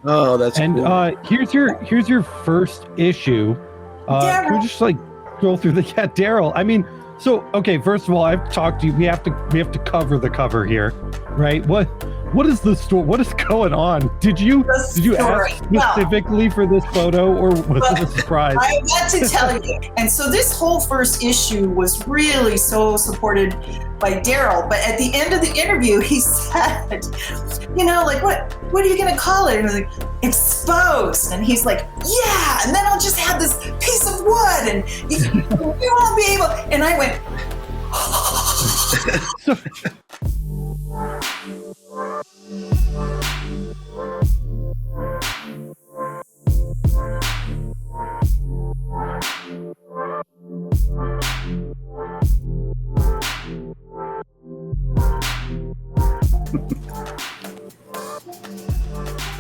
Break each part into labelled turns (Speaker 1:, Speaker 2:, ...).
Speaker 1: Oh, that's
Speaker 2: and
Speaker 1: cool.
Speaker 2: here's your first issue. Can we just like go through the Daryl? I mean, so okay, first of all, I've talked to you. We have to cover the cover here, right? What is the story? What is going on? Did you ask specifically for this photo, or was it a surprise?
Speaker 3: I got to tell you. And so this whole first issue was really so supported by Daryl. But at the end of the interview, he said, like, what are you going to call it? And I was like, exposed. And he's like, yeah. And then I'll just have this piece of wood, and you won't be able. And I went.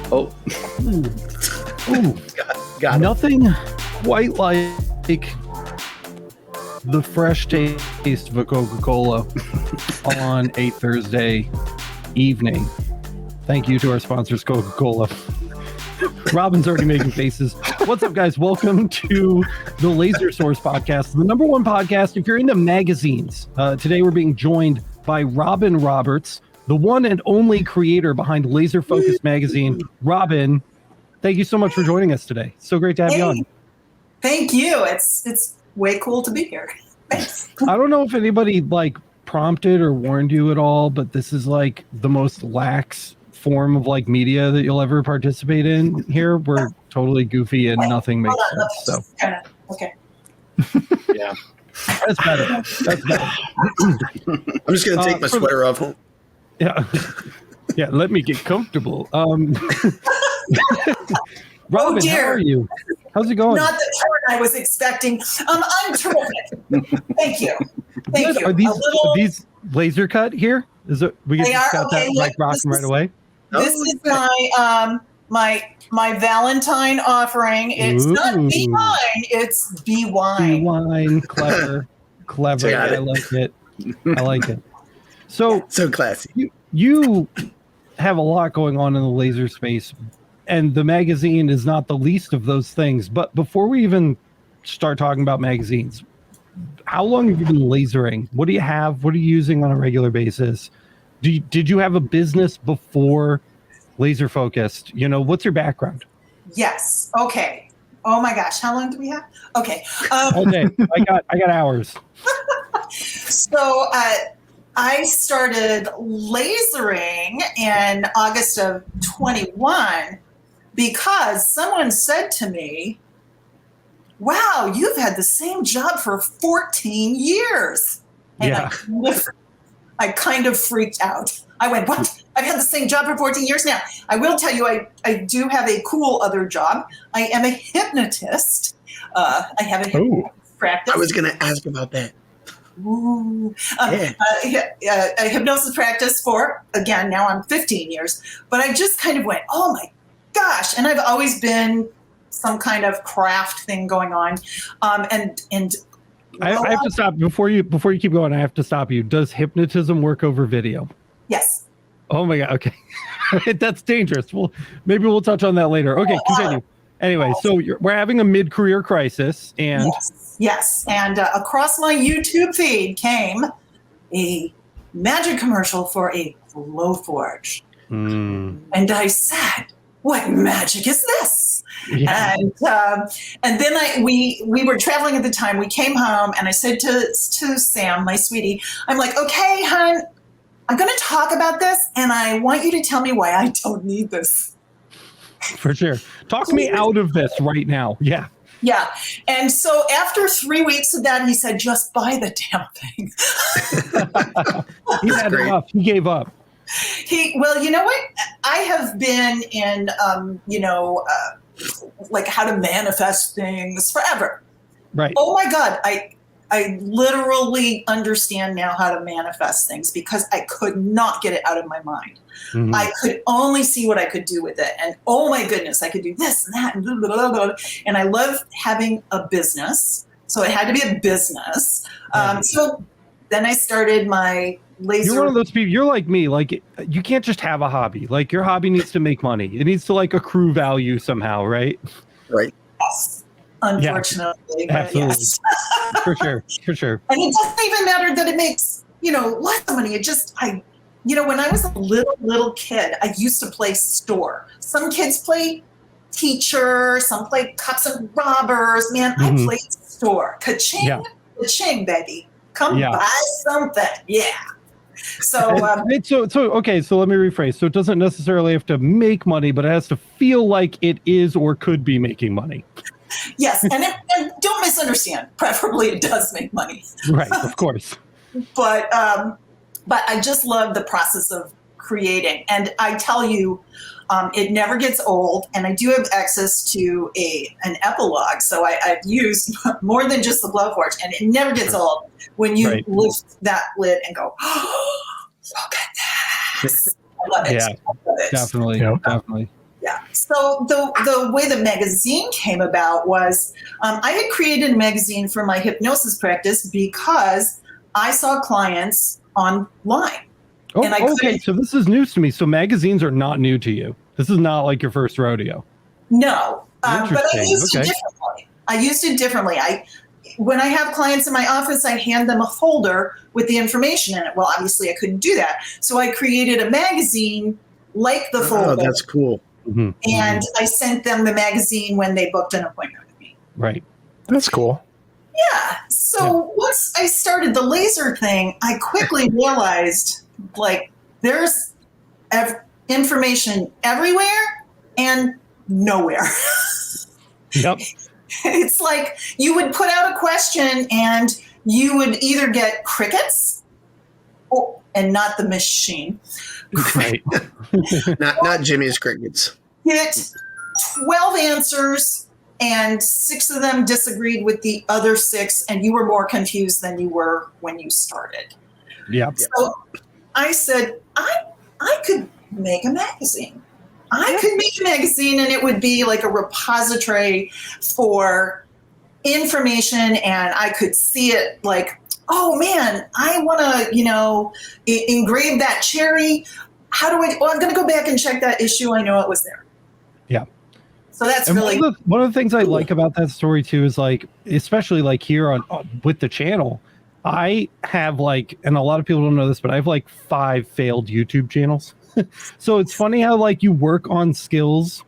Speaker 1: Oh.
Speaker 2: Ooh.
Speaker 1: Got it.
Speaker 2: Nothing quite like the fresh taste of a Coca-Cola on a Thursday evening. Thank you to our sponsors, Coca-Cola. Robin's already making faces. What's up, guys? Welcome to the Laser Source podcast, the number one podcast if you're into magazines. Today we're being joined by Robin Roberts, the one and only creator behind Laser Focus magazine. Robin, thank you so much for joining us today. So great to have you on.
Speaker 3: Thank you. It's way cool to be here. Thanks.
Speaker 2: I don't know if anybody like prompted or warned you at all, but this is like the most lax form of like media that you'll ever participate in here. We're totally goofy and nothing makes sense. So
Speaker 3: okay.
Speaker 1: Yeah.
Speaker 2: That's better. That's better.
Speaker 1: I'm just gonna take my sweater off.
Speaker 2: Yeah. Yeah, let me get comfortable. Robin, how are you? How's it going?
Speaker 3: Not the turn I was expecting. I'm terrific. Thank you. Thank you.
Speaker 2: Are these laser cut here? Is it we get got that like rocking right away?
Speaker 3: This is my Valentine offering. It's not B wine, it's B wine.
Speaker 2: B wine, clever. I like it. I like it. So
Speaker 1: classy.
Speaker 2: You have a lot going on in the laser space, and the magazine is not the least of those things. But before we even start talking about magazines, how long have you been lasering? What do you have? What are you using on a regular basis? Did you have a business before Laser Focused? What's your background?
Speaker 3: Yes. Okay. Oh my gosh. How long do we have? Okay.
Speaker 2: All day. I got hours.
Speaker 3: So I started lasering in August of 21 because someone said to me, wow, you've had the same job for 14 years. And
Speaker 2: yeah.
Speaker 3: I kind of freaked out. I went, what? I've had the same job for 14 years now. I will tell you, I do have a cool other job. I am a hypnotist. I have a practice.
Speaker 1: I was going to ask about that.
Speaker 3: A hypnosis practice for, again, now I'm 15 years. But I just kind of went, oh my gosh. And I've always been some kind of craft thing going on. And
Speaker 2: I have to stop before you keep going. I have to stop you. Does hypnotism work over video?
Speaker 3: Yes.
Speaker 2: Oh my God. Okay. That's dangerous. Well, maybe we'll touch on that later. Okay, continue. Anyway, so we're having a mid-career crisis, and
Speaker 3: yes. And across my YouTube feed came a magic commercial for a Glowforge. And I said, what magic is this? Yeah. And then we were traveling at the time. We came home, and I said to Sam, my sweetie, I'm like, okay, hon, I'm going to talk about this, and I want you to tell me why I don't need this.
Speaker 2: For sure. Talk me out of this right now. Yeah.
Speaker 3: Yeah. And so after 3 weeks of that, he said, just buy the damn thing.
Speaker 2: He had enough. He gave up.
Speaker 3: Well, you know what? I have been in, like how to manifest things forever.
Speaker 2: Right.
Speaker 3: Oh my God. I literally understand now how to manifest things because I could not get it out of my mind. Mm-hmm. I could only see what I could do with it. And oh my goodness, I could do this and that and blah, blah, blah, blah. And I love having a business. So it had to be a business. So then I started my laser.
Speaker 2: You're one of those people. You're like me. Like, you can't just have a hobby. Like, your hobby needs to make money. It needs to like accrue value somehow, right?
Speaker 1: Right.
Speaker 3: Yes, unfortunately, but
Speaker 2: absolutely.
Speaker 3: yes.
Speaker 2: For sure.
Speaker 3: And it doesn't even matter that it makes, lots of money. It just, when I was a little kid, I used to play store. Some kids play teacher, some play cops and robbers. Man, I played store. Ka-ching, ka-ching, baby. Come buy something. Yeah. So,
Speaker 2: okay, so let me rephrase. So it doesn't necessarily have to make money, but it has to feel like it is or could be making money.
Speaker 3: Yes, and don't misunderstand. Preferably, it does make money.
Speaker 2: Right, of course.
Speaker 3: But I just love the process of creating, and I tell you, it never gets old. And I do have access to an epilogue, so I've used more than just the Glowforge, and it never gets old when you lift that lid and go, "Oh, look at this!" I love it.
Speaker 2: Yeah,
Speaker 3: I love it.
Speaker 2: definitely.
Speaker 3: Yeah. So the way the magazine came about was I had created a magazine for my hypnosis practice because I saw clients online.
Speaker 2: Oh,
Speaker 3: and
Speaker 2: okay. So this is news to me. So magazines are not new to you. This is not like your first rodeo.
Speaker 3: No, but I used it differently. When I have clients in my office, I hand them a folder with the information in it. Well, obviously I couldn't do that. So I created a magazine like the folder.
Speaker 1: Oh, that's cool.
Speaker 3: And I sent them the magazine when they booked an appointment with me.
Speaker 2: Right.
Speaker 4: That's cool.
Speaker 3: Yeah. So once I started the laser thing, I quickly realized, like, there's information everywhere and nowhere.
Speaker 2: Yep.
Speaker 3: It's like you would put out a question and you would either get crickets and not the machine.
Speaker 2: Right.
Speaker 1: not Jimmy's crickets.
Speaker 3: Get 12 answers and 6 of them disagreed with the other 6, and you were more confused than you were when you started.
Speaker 2: Yeah.
Speaker 3: So I said, I could make a magazine. I could make a magazine, and it would be like a repository for information, and I could see it like, oh man, I want to, engrave that cherry. How do I? Well, I'm going to go back and check that issue. I know it was there.
Speaker 2: Yeah.
Speaker 3: So that's
Speaker 2: and
Speaker 3: really
Speaker 2: one of the things I like about that story too is, like, especially like here on with the channel, I have like, and a lot of people don't know this, but I have like 5 failed YouTube channels. So it's funny how like you work on skills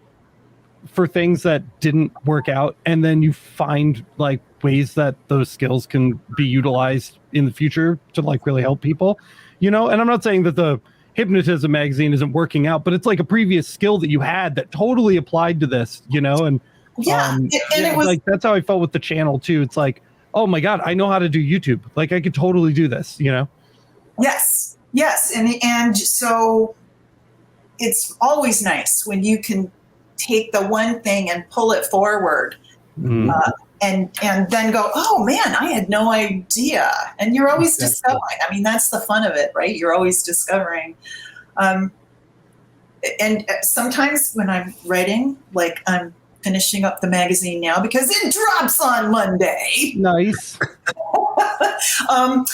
Speaker 2: for things that didn't work out, and then you find like ways that those skills can be utilized in the future to like really help people, And I'm not saying that the hypnotism magazine isn't working out, but it's like a previous skill that you had that totally applied to this, and
Speaker 3: and it was
Speaker 2: like, that's how I felt with the channel too. It's like, oh my God, I know how to do YouTube. Like, I could totally do this,
Speaker 3: Yes. And so it's always nice when you can take the one thing and pull it forward, and then go, oh man, I had no idea. And you're always discovering. I mean, that's the fun of it, right? You're always discovering. And sometimes when I'm writing, like I'm finishing up the magazine now because it drops on Monday.
Speaker 2: Nice.
Speaker 3: I'm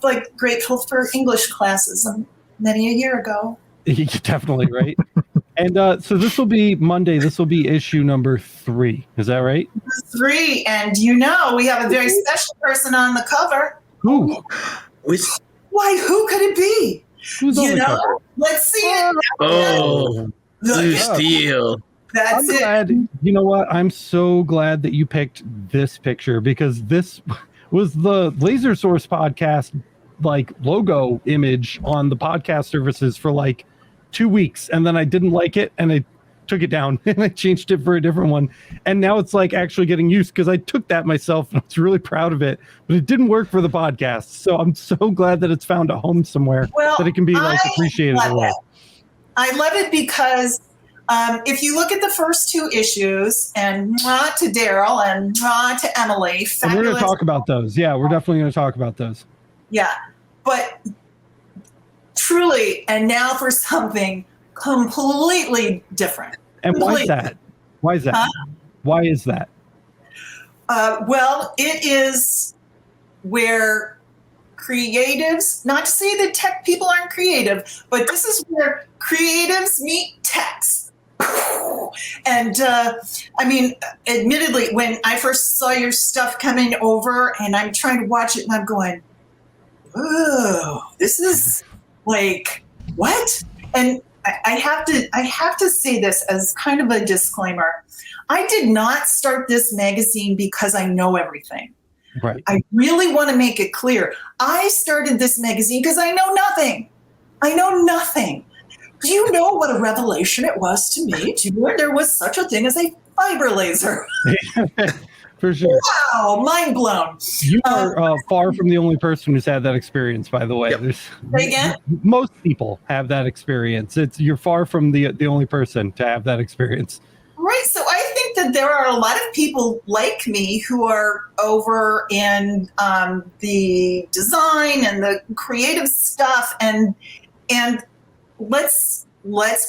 Speaker 3: like grateful for English classes many a year ago.
Speaker 2: Definitely, right? And so this will be Monday. This will be issue number 3. Is that right?
Speaker 3: 3. And we have a very special person on the cover.
Speaker 2: Who?
Speaker 3: Why, who could it be?
Speaker 2: Who's on the cover?
Speaker 3: Let's see it.
Speaker 1: Oh, Blue Steel.
Speaker 3: That's it.
Speaker 2: Glad, you know what? I'm so glad that you picked this picture, because this was the Laser Source podcast like logo image on the podcast services for like 2 weeks, and then I didn't like it and I took it down and I changed it for a different one, and now it's like actually getting used, because I took that myself and I was really proud of it, but it didn't work for the podcast. So I'm so glad that it's found a home somewhere, that it can be like appreciated.
Speaker 3: I love it because if you look at the first 2 issues, and mwah to Daryl and mwah to Emily,
Speaker 2: and we're going to talk about those. Yeah, we're definitely going to talk about those.
Speaker 3: Yeah, but truly, and now for something completely different.
Speaker 2: And why is that? Why is that? Why is that?
Speaker 3: Well, it is where creatives, not to say that tech people aren't creative, but this is where creatives meet techs. And I mean, admittedly, when I first saw your stuff coming over and I'm trying to watch it and I'm going, oh, this is like, what? And I have to say this as kind of a disclaimer. I did not start this magazine because I know everything.
Speaker 2: Right.
Speaker 3: I really want to make it clear. I started this magazine because I know nothing. I know nothing. Do you know what a revelation it was to me to learn there was such a thing as a fiber laser?
Speaker 2: For sure.
Speaker 3: Wow, mind blown.
Speaker 2: You are far from the only person who's had that experience, by the way.
Speaker 1: Yep.
Speaker 3: Say again?
Speaker 2: Most people have that experience. You're far from the only person to have that experience.
Speaker 3: Right. So I think that there are a lot of people like me who are over in the design and the creative stuff. And let's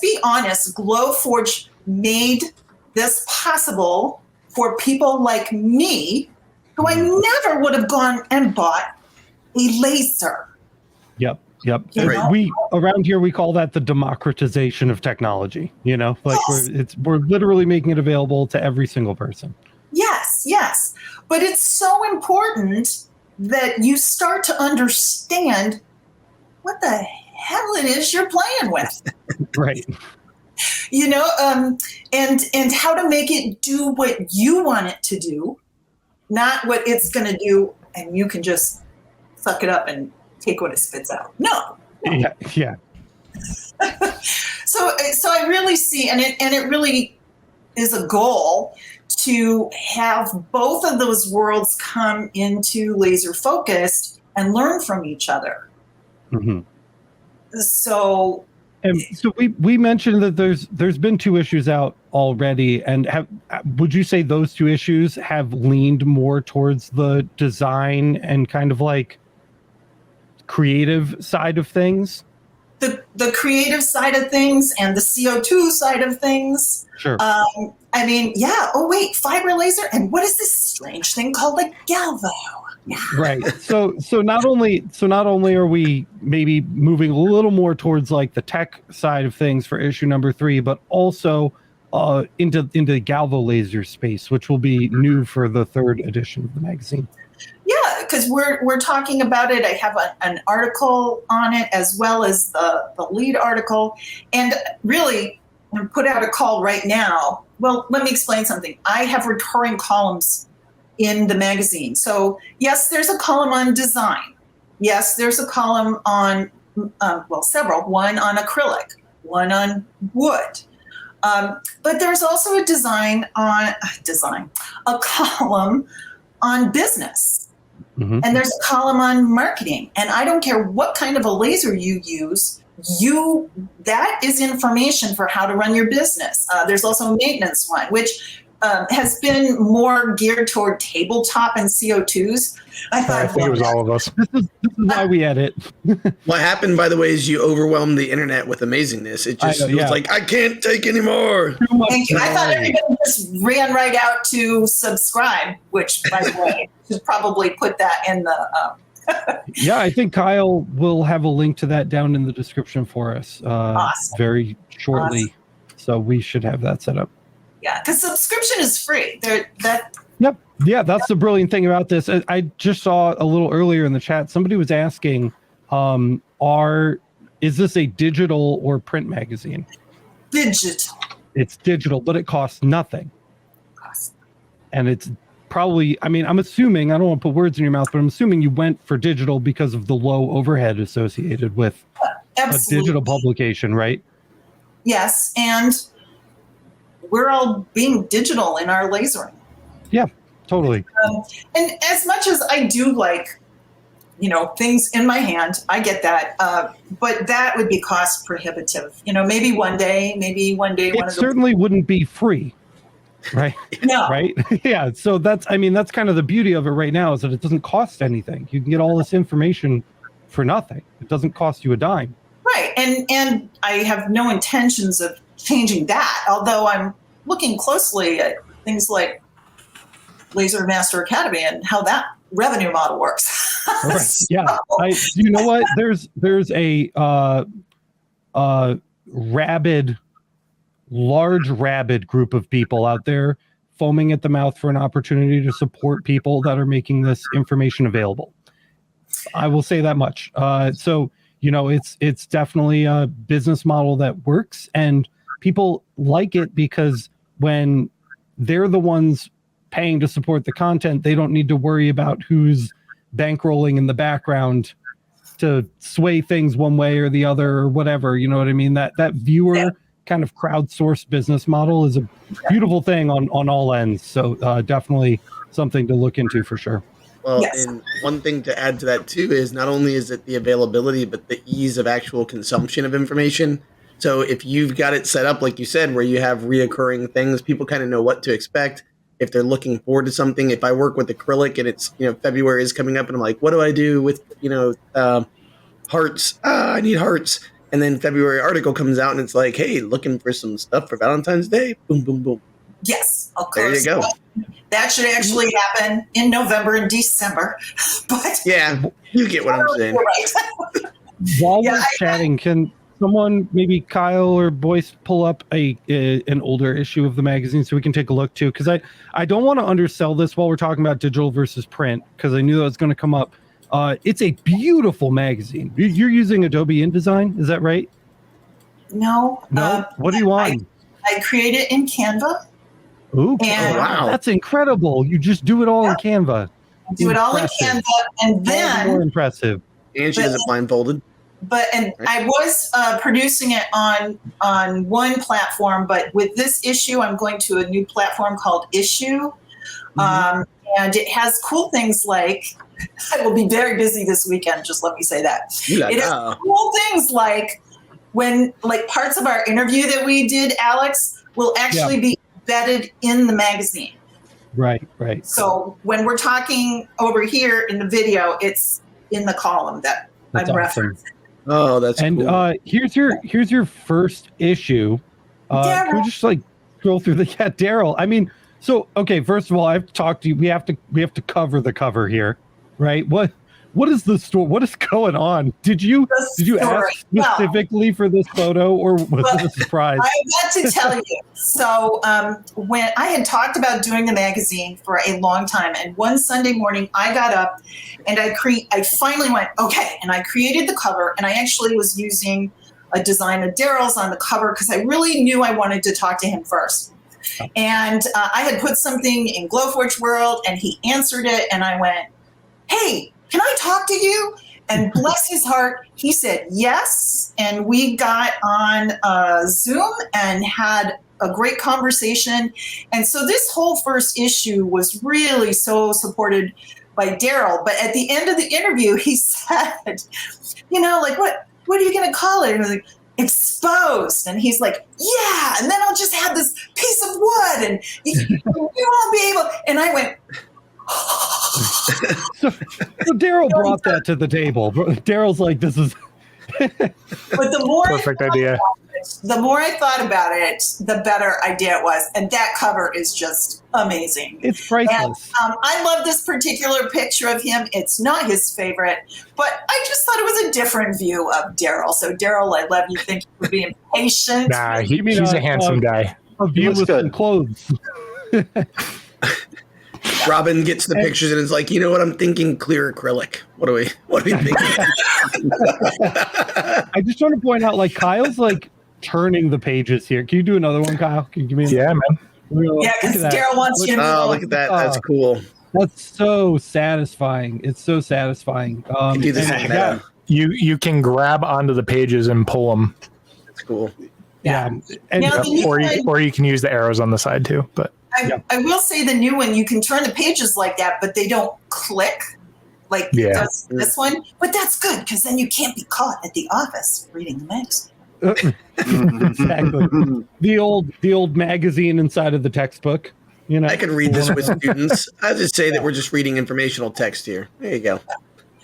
Speaker 3: be honest, Glowforge made this possible for people like me, who I never would have gone and bought a laser.
Speaker 2: Yep.
Speaker 3: Right.
Speaker 2: We around here we call that the democratization of technology. You know, like we're literally making it available to every single person.
Speaker 3: Yes. But it's so important that you start to understand what the hell it is you're playing with.
Speaker 2: Right.
Speaker 3: You know, and how to make it do what you want it to do, not what it's going to do, and you can just suck it up and take what it spits out. No.
Speaker 2: Yeah.
Speaker 3: So I really see, and it really is a goal to have both of those worlds come into Laser Focused and learn from each other.
Speaker 2: Mm-hmm.
Speaker 3: So
Speaker 2: we mentioned that there's been 2 issues out already, and would you say those 2 issues have leaned more towards the design and kind of like creative side of things?
Speaker 3: The creative side of things and the CO2 side of things.
Speaker 2: Sure.
Speaker 3: I mean, yeah. Oh wait, fiber laser, and what is this strange thing called a galvo? Yeah.
Speaker 2: Right. So not only are we maybe moving a little more towards like the tech side of things for issue number 3, but also into the galvo laser space, which will be new for the 3rd edition of the magazine.
Speaker 3: Yeah, because we're talking about it. I have an article on it as well as the lead article, and really I'm going to put out a call right now. Well, let me explain something. I have recurring columns in the magazine. So yes, there's a column on design. Yes, there's a column on, several, one on acrylic, one on wood. But there's also a column on business.
Speaker 2: Mm-hmm.
Speaker 3: And there's a column on marketing. And I don't care what kind of a laser you use, that is information for how to run your business. There's also a maintenance one, which has been more geared toward tabletop and CO2s.
Speaker 4: I think it was all of us.
Speaker 2: This is why we edit.
Speaker 1: What happened, by the way, is you overwhelmed the internet with amazingness. It just was like, I can't take anymore.
Speaker 3: Thank you. I thought everybody just ran right out to subscribe, which, by the way, should probably put that in the...
Speaker 2: Yeah, I think Kyle will have a link to that down in the description for us
Speaker 3: Awesome.
Speaker 2: very shortly.
Speaker 3: Awesome.
Speaker 2: So we should have that set up.
Speaker 3: Yeah, because subscription is free.
Speaker 2: Yep. Yeah, that's the brilliant thing about this. I just saw a little earlier in the chat, somebody was asking, is this a digital or print magazine?
Speaker 3: Digital.
Speaker 2: It's digital, but it costs nothing. And it's probably, I mean, I'm assuming, I don't want to put words in your mouth, but I'm assuming you went for digital because of the low overhead associated with a digital publication, right?
Speaker 3: Yes, and we're all being digital in our lasering.
Speaker 2: Yeah, totally.
Speaker 3: And as much as I do like, things in my hand, I get that. But that would be cost prohibitive. Maybe one day.
Speaker 2: It certainly wouldn't be free, right?
Speaker 3: No.
Speaker 2: Right? Yeah. So that's kind of the beauty of it right now is that it doesn't cost anything. You can get all this information for nothing. It doesn't cost you a dime.
Speaker 3: Right. And I have no intentions of changing that, although I'm looking closely at things like Laser Master Academy and how that revenue model works.
Speaker 2: Right. Yeah. You know what? There's a large rabid group of people out there foaming at the mouth for an opportunity to support people that are making this information available. I will say that much. So, it's definitely a business model that works, and people like it because when they're the ones paying to support the content, they don't need to worry about who's bankrolling in the background to sway things one way or the other or whatever. You know what I mean? That viewer kind of crowdsourced business model is a beautiful thing on all ends. So definitely something to look into for sure.
Speaker 1: Well, and one thing to add to that too is not only is it the availability, but the ease of actual consumption of information. So if you've got it set up, like you said, where you have reoccurring things, people kind of know what to expect. If they're looking forward to something, if I work with acrylic and it's, February is coming up and I'm like, what do I do with, hearts? I need hearts. And then February article comes out and it's like, hey, looking for some stuff for Valentine's Day. Boom, boom, boom.
Speaker 3: Yes, of course.
Speaker 1: There you go.
Speaker 3: That should actually happen in November and December. But
Speaker 1: yeah, you get what I'm saying.
Speaker 3: Right.
Speaker 2: While we're chatting, can someone, maybe Kyle or Boyce, pull up an older issue of the magazine so we can take a look too? Because I don't want to undersell this while we're talking about digital versus print, because I knew that was going to come up. It's a beautiful magazine. You're using Adobe InDesign, is that right?
Speaker 3: No.
Speaker 2: What do you want?
Speaker 3: I create it in Canva.
Speaker 2: Ooh, wow. That's incredible. You just do it all in Canva.
Speaker 3: Do it all in Canva, and then
Speaker 2: more impressive.
Speaker 1: And she doesn't blindfolded.
Speaker 3: I was producing it on one platform, but with this issue, I'm going to a new platform called Issue. And it has cool things like, I will be very busy this weekend, just let me say that. It has cool things like when, parts of our interview that we did, Alex, will actually be embedded in the magazine. Right. So when we're talking over here in the video, it's in the column that I'm referencing.
Speaker 1: Oh, that's cool.
Speaker 2: Here's your first issue. Can we just scroll through Daryl? I mean, so okay. First of all, I've talked to you. We have to cover the cover here, right? What is the story? What is going on? Did you ask specifically for this photo, or was it a surprise?
Speaker 3: I got to tell you. So when I had talked about doing the magazine for a long time, and one Sunday morning I got up and I finally went, okay, and I created the cover, and I actually was using a design of Daryl's on the cover because I really knew I wanted to talk to him first. And I had put something in Glowforge World, and he answered it, and I went, hey, can I talk to you? And bless his heart, he said yes. And we got on Zoom and had a great conversation. And so this whole first issue was really so supported by Daryl. But at the end of the interview, he said, what are you going to call it? And I was like, Exposed. And he's like, yeah. And then I'll just have this piece of wood and you won't be able. And I went,
Speaker 2: so Daryl brought that to the table. Daryl's like, this is
Speaker 3: but the more
Speaker 4: perfect idea.
Speaker 3: The more I thought about it, the better idea it was. And that cover is just amazing.
Speaker 2: It's priceless.
Speaker 3: And, I love this particular picture of him. It's not his favorite, but I just thought it was a different view of Daryl. So Daryl, I love you. Think you were being patient.
Speaker 4: Nah, he's a handsome guy.
Speaker 2: A view with some clothes.
Speaker 1: Robin gets the pictures and is like, you know what? I'm thinking clear acrylic. What are we thinking?
Speaker 2: I just want to point out, Kyle's turning the pages here. Can you do another one, Kyle? Can you give me?
Speaker 4: Yeah, man.
Speaker 3: Yeah, because Daryl wants you to.
Speaker 1: Oh, look at that! That's cool.
Speaker 2: That's so satisfying. It's so satisfying.
Speaker 1: Do this
Speaker 4: you can grab onto the pages and pull them.
Speaker 1: That's cool.
Speaker 2: Yeah, and
Speaker 4: or you can use the arrows on the side too. But
Speaker 3: I will say the new one, you can turn the pages like that, but they don't click it does this one. But that's good because then you can't be caught at the office reading the magazine.
Speaker 2: Exactly. The old magazine inside of the textbook.
Speaker 1: I could read this with students. I just say that we're just reading informational text here. There you go.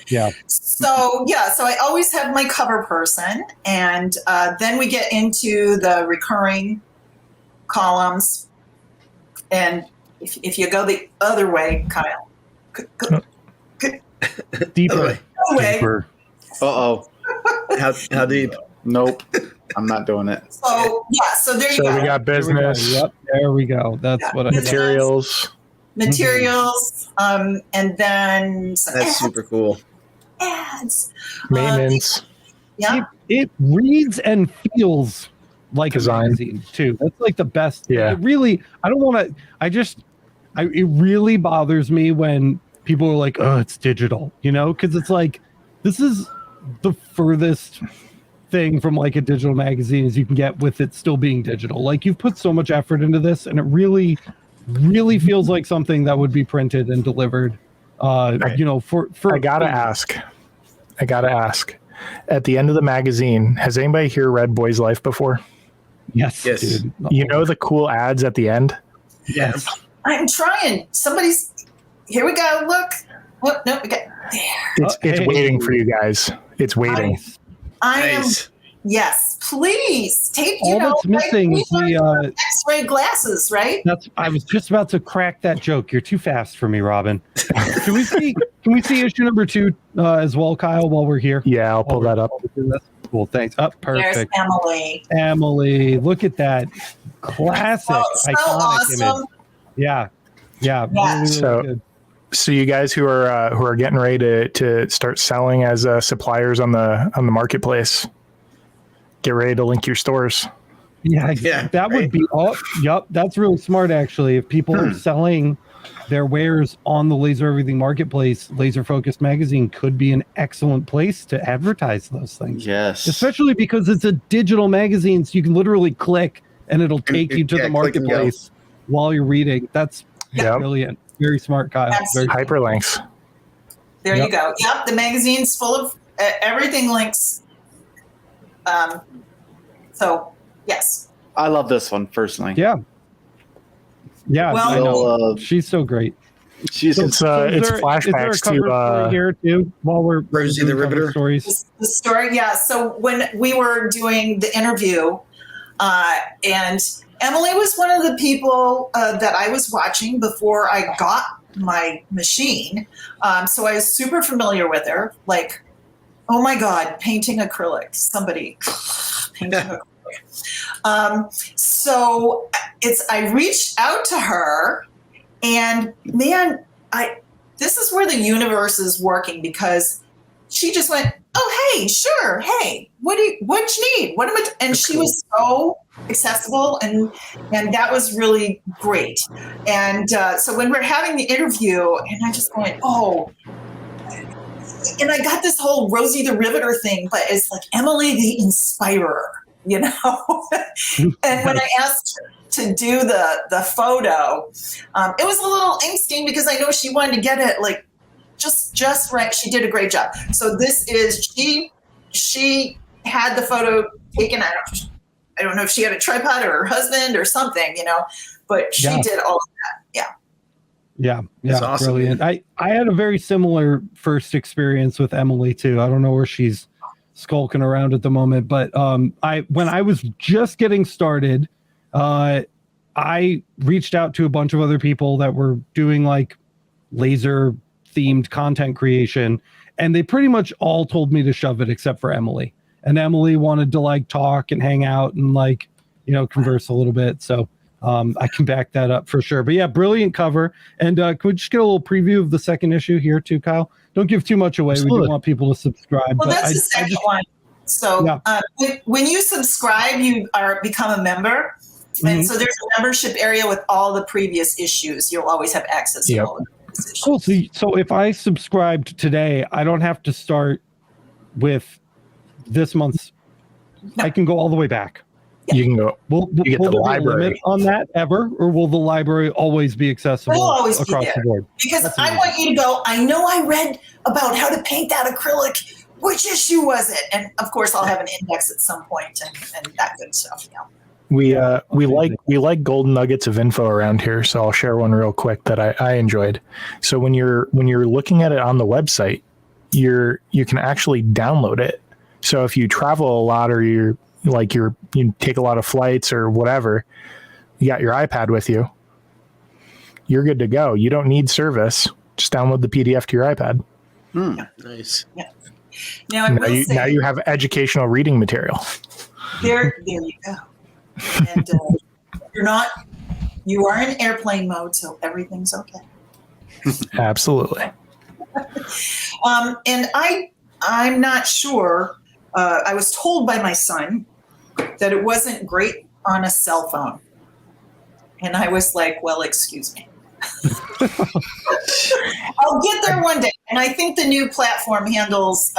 Speaker 2: Yeah.
Speaker 3: So I always have my cover person, and then we get into the recurring columns. And if you go the other way, Kyle,
Speaker 2: Deeper.
Speaker 3: Anyway,
Speaker 2: Deeper.
Speaker 5: Uh-oh.
Speaker 1: How deep?
Speaker 5: Nope. I'm not doing it.
Speaker 3: so yeah, so there you
Speaker 4: So
Speaker 3: go.
Speaker 4: we got
Speaker 2: There we go.
Speaker 4: business,
Speaker 2: Yep, there we go. That's
Speaker 3: Yeah.
Speaker 2: what I
Speaker 3: Business.
Speaker 4: materials.
Speaker 3: Materials, and then some
Speaker 1: That's super cool.
Speaker 3: ads.
Speaker 4: Maintenance.
Speaker 3: Yeah.
Speaker 2: It reads and feels like
Speaker 4: Design.
Speaker 2: a magazine too. That's like the best.
Speaker 4: Yeah.
Speaker 2: It really, I don't want to, it really bothers me when people are like, oh, it's digital, because it's like, this is the furthest thing from like a digital magazine as you can get with it still being digital. Like you've put so much effort into this and it really, really feels like something that would be printed and delivered, for
Speaker 4: I gotta ask. At the end of the magazine, has anybody here read Boy's Life before?
Speaker 2: Yes.
Speaker 1: Yes.
Speaker 2: Dude.
Speaker 4: You know the cool ads at the end?
Speaker 2: Yes.
Speaker 3: I'm trying. Here we go. Look. What? No, we got there.
Speaker 4: It's
Speaker 2: Hey.
Speaker 4: waiting for you guys. It's waiting.
Speaker 3: I am.
Speaker 1: Nice.
Speaker 3: Yes, please take.
Speaker 2: All that's missing is the
Speaker 3: X-ray glasses, right?
Speaker 2: I was just about to crack that joke. You're too fast for me, Robin. Can we see issue number 2 as well, Kyle, while we're here?
Speaker 4: Yeah, I'll pull that up.
Speaker 2: Cool, thanks. Up,
Speaker 3: There's
Speaker 2: perfect.
Speaker 3: Emily.
Speaker 2: Emily, look at that classic,
Speaker 3: Oh, so
Speaker 2: iconic
Speaker 3: awesome.
Speaker 2: image. Yeah.
Speaker 3: Yeah.
Speaker 2: Really
Speaker 4: So-
Speaker 2: good.
Speaker 4: So you guys who are getting ready to start selling as suppliers on the marketplace, get ready to link your stores.
Speaker 2: Yeah,
Speaker 1: Yeah,
Speaker 2: that would
Speaker 1: right.
Speaker 2: be all. Yep, that's really smart actually. If people are selling their wares on the Laser Everything Marketplace, Laser Focused Magazine could be an excellent place to advertise those things.
Speaker 5: Yes.
Speaker 2: Especially because it's a digital magazine, so you can literally click and it'll take you to
Speaker 1: yeah,
Speaker 2: the
Speaker 1: click and go.
Speaker 2: marketplace while you're reading. That's
Speaker 4: Yep.
Speaker 2: brilliant. Very smart, Kyle. Very
Speaker 4: Hyperlinks.
Speaker 3: There
Speaker 2: Yep.
Speaker 3: you go. Yep, the magazine's full of everything links. So yes.
Speaker 5: I love this one personally.
Speaker 2: Yeah. Yeah,
Speaker 3: Well-
Speaker 2: I know.
Speaker 5: Uh,
Speaker 2: She's so great.
Speaker 5: she's
Speaker 4: It's
Speaker 2: Is there
Speaker 4: flashbacks
Speaker 2: a cover
Speaker 4: to
Speaker 2: story here too while we're
Speaker 1: Rosie
Speaker 2: doing
Speaker 1: the
Speaker 2: cover
Speaker 1: Riveter?
Speaker 2: stories?
Speaker 3: The story, yeah. So when we were doing the interview, and Emily was one of the people that I was watching before I got my machine. So I was super familiar with her. Like, oh my God, painting acrylic. Somebody painting acrylic. So I reached out to her, and man, this is where the universe is working, because she just went, oh, hey, sure. Hey, what you need? What am I? And she was so accessible, and that was really great. And so when we're having the interview, and I just went, oh, and I got this whole Rosie the Riveter thing, but it's like Emily the Inspirer, you know? And when I asked her to do the photo, it was a little angsty because I know she wanted to get it like just right. She did a great job. So this is, she had the photo taken out. I don't know if she had a tripod or her husband or something, you know, but she did all of that. Yeah.
Speaker 2: Yeah,
Speaker 1: That's awesome,
Speaker 2: brilliant. I had a very similar first experience with Emily too. I don't know where she's skulking around at the moment, but when I was just getting started, I reached out to a bunch of other people that were doing like laser themed content creation, and they pretty much all told me to shove it except for Emily. And Emily wanted to like talk and hang out and like, you know, converse a little bit. So I can back that up for sure. But yeah, brilliant cover. And can we just get a little preview of the second issue here too, Kyle? Don't give too much away.
Speaker 4: Absolutely.
Speaker 2: We do want people to subscribe.
Speaker 3: Well,
Speaker 2: but
Speaker 3: that's the second one. So when you subscribe, you become a member. And so there's a membership area with all the previous issues. You'll always have access to all the previous issues.
Speaker 2: Cool. So if I subscribed today, I don't have to start with this month's.
Speaker 3: No.
Speaker 2: I can go all the way back.
Speaker 4: You can go.
Speaker 2: Will
Speaker 4: You get
Speaker 2: will
Speaker 4: the
Speaker 2: there be a
Speaker 4: library.
Speaker 2: limit on that ever, or will the library always be accessible
Speaker 3: It'll always be
Speaker 2: across
Speaker 3: there.
Speaker 2: the board?
Speaker 3: Because
Speaker 2: That's
Speaker 3: I want you to go, I know I read about how to paint that acrylic. Which issue was it? And of course, I'll have an index at some point and that good stuff. Yeah.
Speaker 4: We like golden nuggets of info around here, so I'll share one real quick that I enjoyed. So when you're looking at it on the website, you can actually download it. So if you travel a lot or you take a lot of flights or whatever, you got your iPad with you, you're good to go. You don't need service. Just download the PDF to your iPad.
Speaker 1: Nice.
Speaker 3: Now I will say,
Speaker 4: Now you have educational reading material.
Speaker 3: there you go. And you are in airplane mode, so everything's okay.
Speaker 4: Absolutely.
Speaker 3: And I'm not sure. I was told by my son that it wasn't great on a cell phone. And I was like, well, excuse me. I'll get there one day. And I think the new platform handles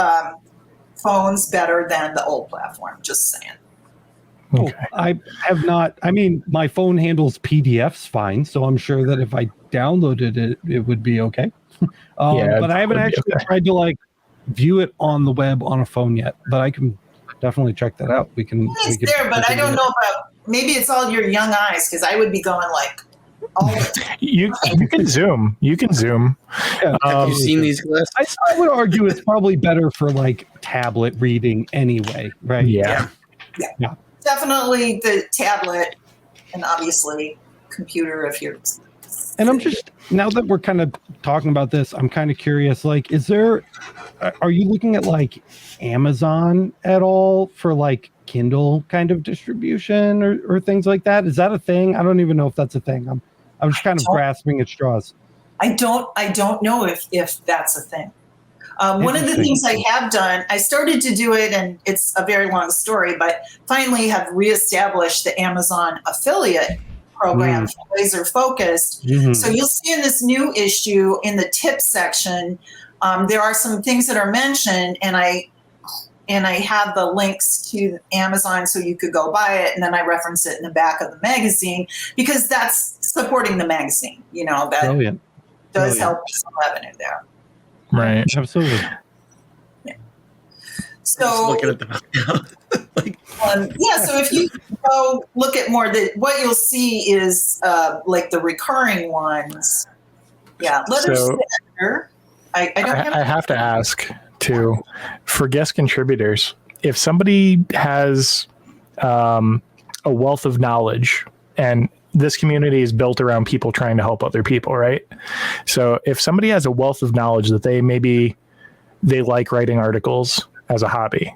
Speaker 3: phones better than the old platform, just saying.
Speaker 2: Oh, I have not. I mean, my phone handles PDFs fine, so I'm sure that if I downloaded it, it would be okay. But I haven't actually tried to like view it on the web on a phone yet. But I can definitely check that out.
Speaker 3: It's there, but I don't know about. Maybe it's all your young eyes, because I would be going like.
Speaker 4: You can zoom. You can zoom.
Speaker 1: Yeah. Have you seen these glasses?
Speaker 2: I would argue it's probably better for like tablet reading anyway, right?
Speaker 4: Yeah.
Speaker 3: Definitely the tablet, and obviously computer if you're.
Speaker 2: And I'm just, now that we're kind of talking about this, I'm kind of curious, like, are you looking at like Amazon at all for like Kindle kind of distribution or things like that? Is that a thing? I don't even know if that's a thing. I'm just kind of grasping at straws.
Speaker 3: I don't know if that's a thing. One of the things I have done, I started to do it, and it's a very long story, but finally have reestablished the Amazon affiliate program for Laser Focused. So you'll see in this new issue in the tips section, there are some things that are mentioned, and I have the links to Amazon so you could go buy it, and then I reference it in the back of the magazine because that's supporting the magazine. You know, that does help some revenue there.
Speaker 4: Right.
Speaker 2: Absolutely.
Speaker 3: Yeah. So
Speaker 1: looking at the
Speaker 3: so if you go look at more, what you'll see is like the recurring ones. Yeah.
Speaker 4: I have to ask too, for guest contributors, if somebody has a wealth of knowledge, and this community is built around people trying to help other people, right? So if somebody has a wealth of knowledge that they like writing articles as a hobby,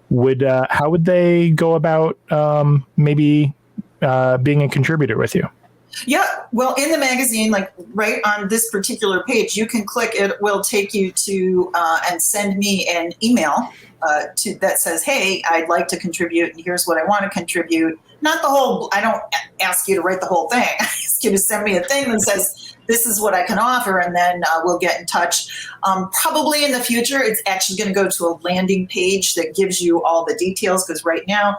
Speaker 4: how would they go about being a contributor with you?
Speaker 3: Yeah, well, in the magazine, like right on this particular page, you can click. It will take you to and send me an email that says, "Hey, I'd like to contribute, and here's what I want to contribute." Not the whole. I don't ask you to write the whole thing. I ask you to send me a thing that says, "This is what I can offer," and then we'll get in touch. Probably in the future, it's actually going to go to a landing page that gives you all the details. Because right now,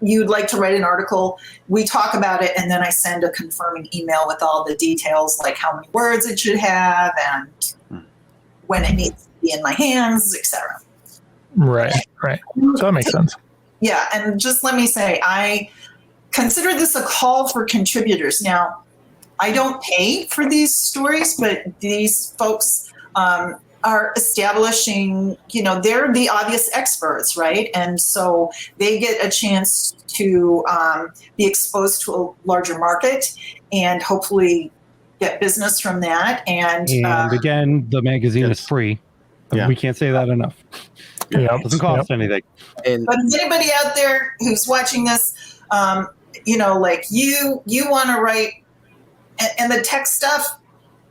Speaker 3: you'd like to write an article, we talk about it, and then I send a confirming email with all the details, like how many words it should have and when it needs to be in my hands, etc.
Speaker 4: Right. So that makes sense.
Speaker 3: Yeah, and just let me say, I consider this a call for contributors. Now, I don't pay for these stories, but these folks are establishing, they're the obvious experts, right? And so they get a chance to be exposed to a larger market and hopefully get business from that. And
Speaker 2: again, the magazine is free. Yeah. We can't say that enough. It doesn't cost anything.
Speaker 3: But anybody out there who's watching this, like you want to write, and the tech stuff,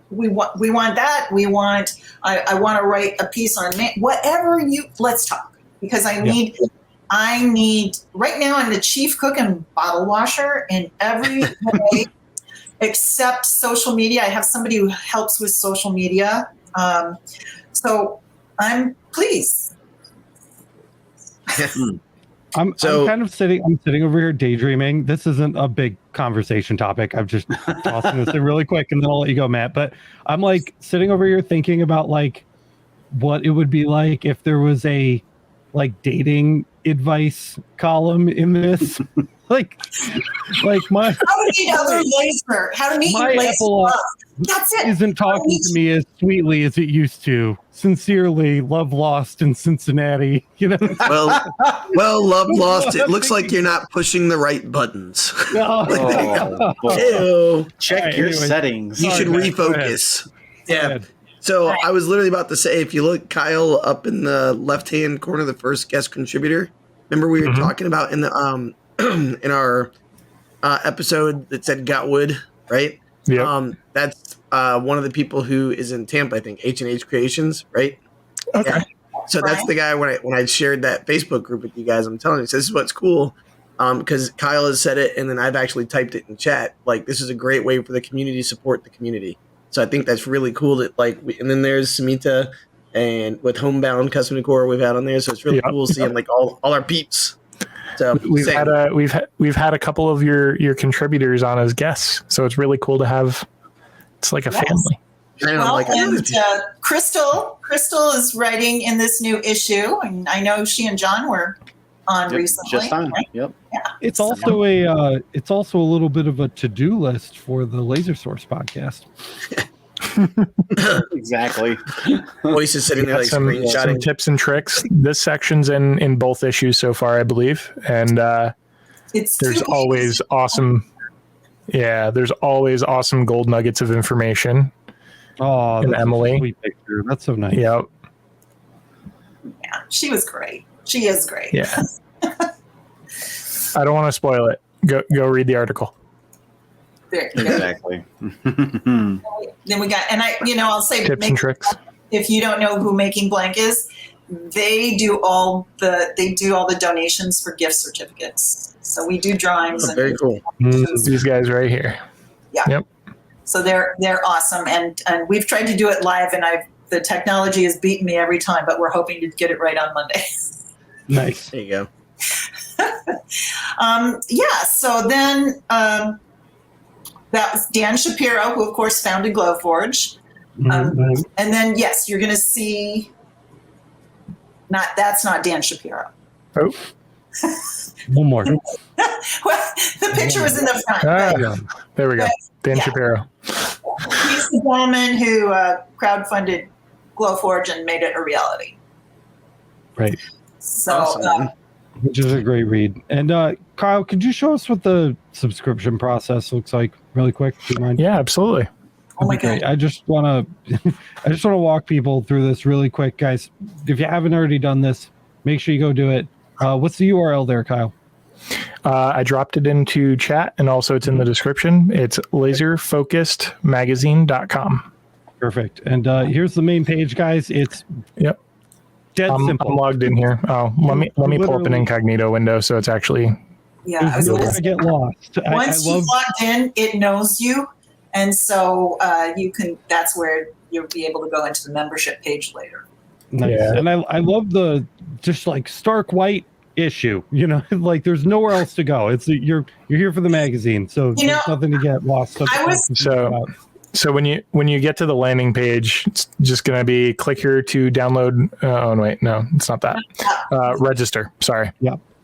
Speaker 3: we want that. I want to write a piece on whatever let's talk, because I need right now I'm the chief cook and bottle washer in every way except social media. I have somebody who helps with social media. So I'm pleased.
Speaker 2: I'm sitting over here daydreaming. This isn't a big conversation topic. I'm just tossing this in really quick and then I'll let you go, Matt. But I'm like sitting over here thinking about like what it would be like if there was a like dating advice column in this. like my
Speaker 3: how to meet other laser. How to meet
Speaker 2: my
Speaker 3: laser. That's it.
Speaker 2: Isn't talking to me as sweetly as it used to. Sincerely, love lost in Cincinnati.
Speaker 1: Well, love lost. It looks like you're not pushing the right buttons.
Speaker 5: Check your settings.
Speaker 1: You should refocus. Yeah.
Speaker 2: ahead.
Speaker 1: So
Speaker 3: Right.
Speaker 1: I was literally about to say, if you look, Kyle, up in the left-hand corner, the first guest contributor. Remember we were
Speaker 4: Mhm.
Speaker 1: talking about in the in our episode that said got wood, right?
Speaker 4: Yep.
Speaker 1: That's one of the people who is in Tampa, I think, H&H Creations, right?
Speaker 4: Okay.
Speaker 1: Yeah. So that's the guy when I shared that Facebook group with you guys. I'm telling you, so this is what's cool. Because Kyle has said it, and then I've actually typed it in chat. Like, this is a great way for the community to support the community. So I think that's really cool. That and then there's Samita, and with Homebound Custom Decor we've had on there. So it's really
Speaker 4: Yep.
Speaker 1: cool seeing like all our peeps. So
Speaker 4: We've
Speaker 1: same.
Speaker 4: had a couple of your contributors on as guests, so it's really cool to have. It's like a
Speaker 3: Yes.
Speaker 4: family.
Speaker 1: I know,
Speaker 3: Well,
Speaker 1: like,
Speaker 3: and Crystal is writing in this new issue, and I know she and John were on
Speaker 5: Yep,
Speaker 3: recently.
Speaker 5: just on.
Speaker 3: right?
Speaker 5: Yep.
Speaker 2: It's also a little bit of a to-do list for the Laser Source podcast.
Speaker 5: Exactly.
Speaker 1: voice is sitting there
Speaker 4: Got
Speaker 1: like
Speaker 4: some
Speaker 1: screenshotting.
Speaker 4: tips and tricks. This section's in both issues so far, I believe, and
Speaker 3: It's
Speaker 4: there's
Speaker 3: 2 weeks.
Speaker 4: always awesome. Yeah, there's always awesome gold nuggets of information.
Speaker 2: Oh,
Speaker 4: And
Speaker 2: that's
Speaker 4: Emily.
Speaker 2: such a sweet picture. That's so nice.
Speaker 4: Yep.
Speaker 3: Yeah, she was great. She is great.
Speaker 4: Yeah. I don't want to spoil it. Go read the article.
Speaker 3: There you go.
Speaker 5: Exactly.
Speaker 3: Then we got, and I'll say,
Speaker 4: Tips and tricks.
Speaker 3: if you don't know who Making Blank is, they do all the donations for gift certificates. So we do drawings.
Speaker 1: Oh, very cool.
Speaker 4: These guys right here.
Speaker 3: So they're awesome, and we've tried to do it live, and the technology has beaten me every time, but we're hoping to get it right on Monday.
Speaker 2: Nice.
Speaker 1: There you go.
Speaker 3: So then that was Dan Shapiro, who of course founded Glowforge.
Speaker 2: Mhm.
Speaker 3: And then, yes, you're going to see, that's not Dan Shapiro.
Speaker 4: Oh,
Speaker 2: One more.
Speaker 3: Well, the picture was in the front. but
Speaker 4: there we go. Dan
Speaker 3: Yeah.
Speaker 4: Shapiro.
Speaker 3: he's the gentleman who crowdfunded Glowforge and made it a reality.
Speaker 2: Right.
Speaker 3: So,
Speaker 1: Awesome.
Speaker 2: Which is a great read. And Kyle, could you show us what the subscription process looks like really quick? Do you mind?
Speaker 4: Yeah, absolutely.
Speaker 3: oh my
Speaker 2: That'd be
Speaker 3: God.
Speaker 2: great. I just want to walk people through this really quick, guys. If you haven't already done this, make sure you go do it. What's the URL there, Kyle?
Speaker 4: I dropped it into chat, and also it's in the description. It's laserfocusedmagazine.com.
Speaker 2: Perfect. And here's the main page, guys. It's
Speaker 4: Yep.
Speaker 2: dead simple.
Speaker 4: I'm logged in here. Oh, let me pull up an
Speaker 2: Literally-
Speaker 4: incognito window so it's actually.
Speaker 3: Yeah, I was
Speaker 2: You're
Speaker 3: gonna
Speaker 2: going to
Speaker 3: say,
Speaker 2: get lost. I
Speaker 3: once
Speaker 2: love
Speaker 3: you logged in, it knows you, and so you can. That's where you'll be able to go into the membership page later.
Speaker 2: nice.
Speaker 4: Yeah.
Speaker 2: And I love the just like stark white issue. Like there's nowhere else to go. It's you're here for the magazine, so
Speaker 3: You
Speaker 2: there's
Speaker 3: know,
Speaker 2: nothing to get lost.
Speaker 3: I was-
Speaker 4: So when you get to the landing page, it's just going to be click here to download. Oh wait, no, it's not that. Register. Sorry.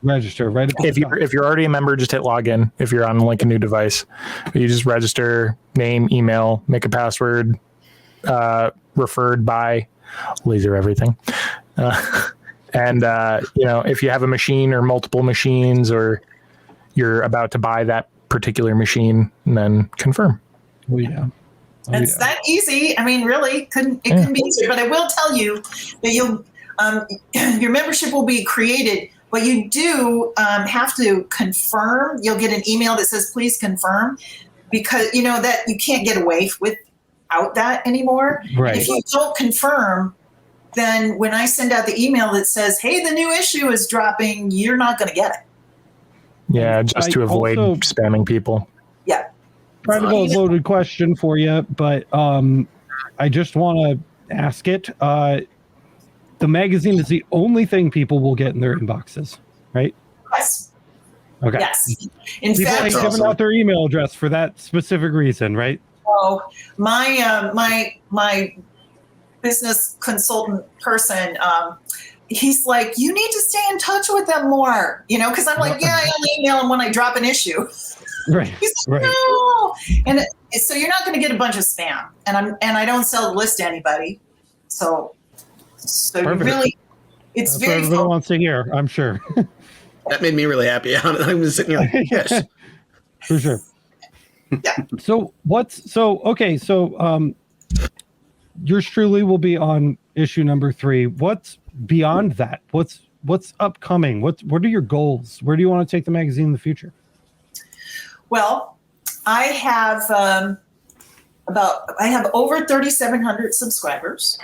Speaker 2: register right at the
Speaker 4: If you're already a member, just hit login. If you're on like a new device, you just register, name, email, make a password, referred by Laser Everything, and if you have a machine or multiple machines, or you're about to buy that particular machine, and then confirm.
Speaker 2: Oh, yeah. Oh,
Speaker 3: It's
Speaker 2: yeah.
Speaker 3: that easy. I mean, really, couldn't be easier. But I will tell you that your membership will be created, but you do have to confirm. You'll get an email that says, "Please confirm," because that you can't get away without that anymore.
Speaker 2: Right.
Speaker 3: If you don't confirm, then when I send out the email that says, "Hey, the new issue is dropping," you're not going to get it.
Speaker 4: Yeah, just to avoid
Speaker 2: also-
Speaker 4: spamming people.
Speaker 3: Yeah.
Speaker 2: Kind of a loaded question for you, but I just want to ask it. The magazine is the only thing people will get in their inboxes, right?
Speaker 3: Yes.
Speaker 2: Okay.
Speaker 3: Yes. In
Speaker 2: People
Speaker 3: fact,
Speaker 2: ain't giving out their email address for that specific reason, right?
Speaker 3: so my business consultant person, he's like, you need to stay in touch with them more, because I'm like, yeah, I only email them when I drop an issue.
Speaker 2: Right.
Speaker 3: He's like,
Speaker 2: Right.
Speaker 3: no, and so you're not going to get a bunch of spam, and I don't sell the list to anybody, so you
Speaker 2: Perfect.
Speaker 3: really, it's
Speaker 2: That's what
Speaker 3: very
Speaker 2: everybody wants to hear, I'm sure.
Speaker 1: That made me really happy. I'm just sitting here like, yes.
Speaker 2: For sure.
Speaker 3: Yeah.
Speaker 2: So yours truly will be on issue number 3. What's beyond that? What's upcoming? What are your goals? Where do you want to take the magazine in the future?
Speaker 3: Well, I have over 3,700 subscribers.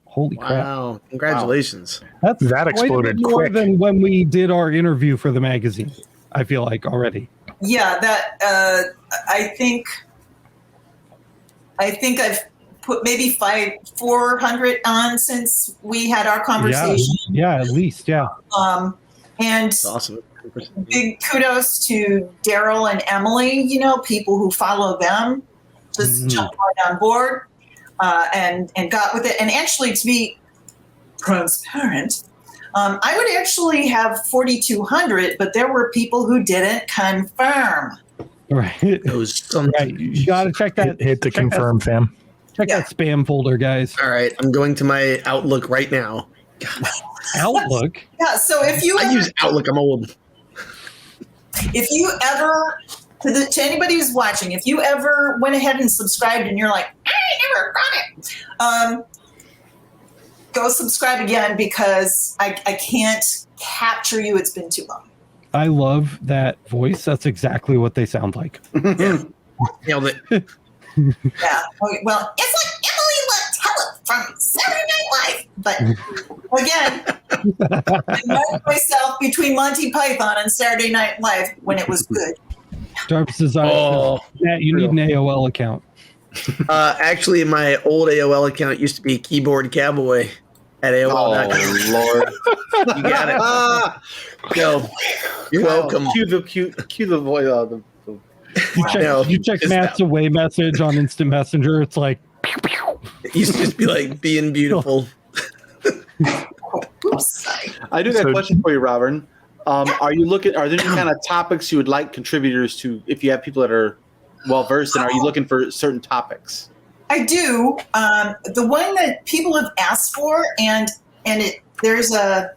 Speaker 2: Holy crap!
Speaker 1: Wow! Congratulations.
Speaker 2: That's
Speaker 4: That
Speaker 2: quite a
Speaker 4: exploded
Speaker 2: bit more
Speaker 4: quick.
Speaker 2: than when we did our interview for the magazine. I feel like already.
Speaker 3: Yeah, that I think I've put maybe 400 on since we had our conversation.
Speaker 2: Yeah, at least, yeah.
Speaker 3: And
Speaker 1: That's awesome.
Speaker 3: big kudos to Daryl and Emily, you know, people who follow them, just jumped right on board and got with it. And actually, to be transparent, I would actually have 4,200, but there were people who didn't confirm.
Speaker 2: Right. Right. You got to check that.
Speaker 4: Hit the confirm, fam.
Speaker 2: Check that spam folder, guys.
Speaker 1: All right, I'm going to my Outlook right now.
Speaker 2: Outlook?
Speaker 3: Yeah, so if you
Speaker 1: I use Outlook. I'm old.
Speaker 3: If you ever, to anybody who's watching, if you ever went ahead and subscribed and you're like, I never got it, go subscribe again because I can't capture you. It's been too long.
Speaker 2: I love that voice. That's exactly what they sound like.
Speaker 1: Yeah. Nailed it.
Speaker 3: Yeah. Okay, well, it's like Emily Littell from Saturday Night Live. But again, I met myself between Monty Python and Saturday Night Live when it was good.
Speaker 2: Jarvis is Matt, you need an AOL account.
Speaker 1: Actually, my old AOL account used to be Keyboard Cowboy at AOL.com.
Speaker 5: Oh Lord!
Speaker 1: You got it. Yo, you're welcome.
Speaker 5: Cue the voice.
Speaker 2: You check Matt's away message on Instant Messenger. It's like, pew, pew.
Speaker 1: It used to just be like being beautiful.
Speaker 3: Oops,
Speaker 5: I do got a question for you, Robert. Are there any kind of topics you would like contributors to? If you have people that are well versed, and are you looking for certain topics?
Speaker 3: I do. The one that people have asked for, and there's a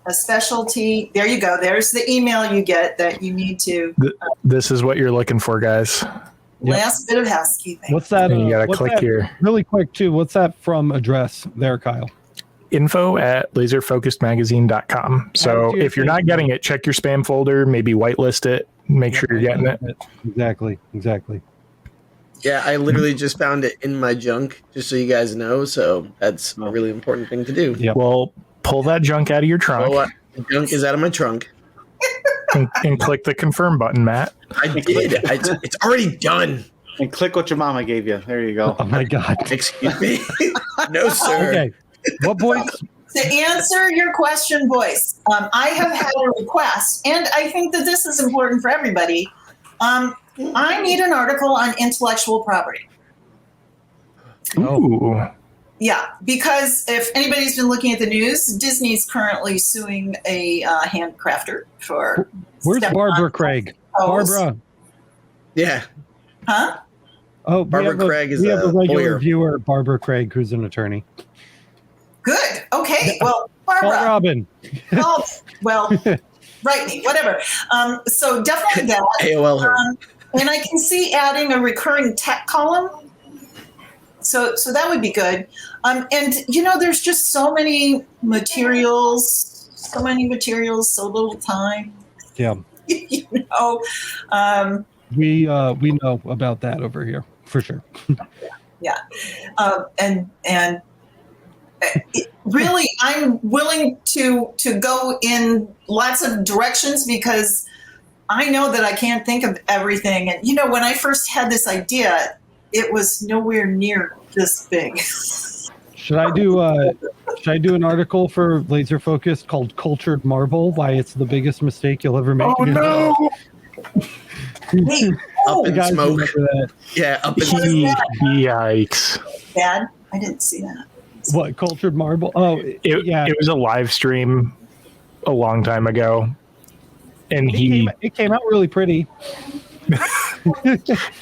Speaker 3: specialty. There you go. There's the email you get that you need to.
Speaker 4: This is what you're looking for, guys.
Speaker 3: Last bit of housekeeping.
Speaker 2: What's that?
Speaker 4: And you gotta
Speaker 2: what's
Speaker 4: click
Speaker 2: that,
Speaker 4: here.
Speaker 2: Really quick, too. What's that from address there, Kyle?
Speaker 4: info@laserfocusedmagazine.com. So if you're not getting it, check your spam folder, maybe whitelist it, make sure you're getting it.
Speaker 2: Exactly.
Speaker 1: Yeah, I literally just found it in my junk, just so you guys know. So that's a really important thing to do.
Speaker 2: Yep.
Speaker 4: Well, pull that junk out of your trunk
Speaker 1: The junk is out of my trunk.
Speaker 4: and click the confirm button, Matt.
Speaker 1: I did. It's already done.
Speaker 5: And click what your mama gave you. There you go.
Speaker 2: Oh, my God.
Speaker 1: Excuse me. No, sir.
Speaker 2: Okay. What voice?
Speaker 3: To answer your question, Boyce, I have had a request, and I think that this is important for everybody. I need an article on intellectual property.
Speaker 4: Ooh.
Speaker 3: Yeah, because if anybody's been looking at the news, Disney's currently suing a handcrafter for.
Speaker 2: Where's
Speaker 3: stepping
Speaker 2: Barbara
Speaker 3: on
Speaker 2: Craig?
Speaker 3: toes.
Speaker 2: Barbara.
Speaker 1: Yeah.
Speaker 3: Huh?
Speaker 2: Oh,
Speaker 1: Barbara Craig is
Speaker 2: we have
Speaker 1: a
Speaker 2: a regular
Speaker 1: lawyer.
Speaker 2: viewer, Barbara Craig, who's an attorney.
Speaker 3: Good. Okay. Well,
Speaker 2: Call
Speaker 3: Barbara.
Speaker 2: Robin.
Speaker 3: Oh, well, write me, whatever. So definitely that.
Speaker 1: AOL her.
Speaker 3: And I can see adding a recurring tech column. So that would be good. And there's just so many materials, so little time.
Speaker 2: Yeah.
Speaker 3: We
Speaker 2: know about that over here for sure.
Speaker 3: Yeah. Really, I'm willing to go in lots of directions because I know that I can't think of everything. And, when I first had this idea, it was nowhere near this big.
Speaker 2: Should I do an article for Laser Focus called Cultured Marble, why it's the biggest mistake you'll ever make?
Speaker 4: Oh, no.
Speaker 3: Hey,
Speaker 1: Up in
Speaker 2: Guys
Speaker 1: smoke.
Speaker 2: remember that.
Speaker 1: Yeah, up in
Speaker 4: Yikes.
Speaker 3: Dad, I didn't see that.
Speaker 2: What, Cultured Marble? Oh, yeah.
Speaker 4: It was a live stream a long time ago. And
Speaker 2: It came out really pretty.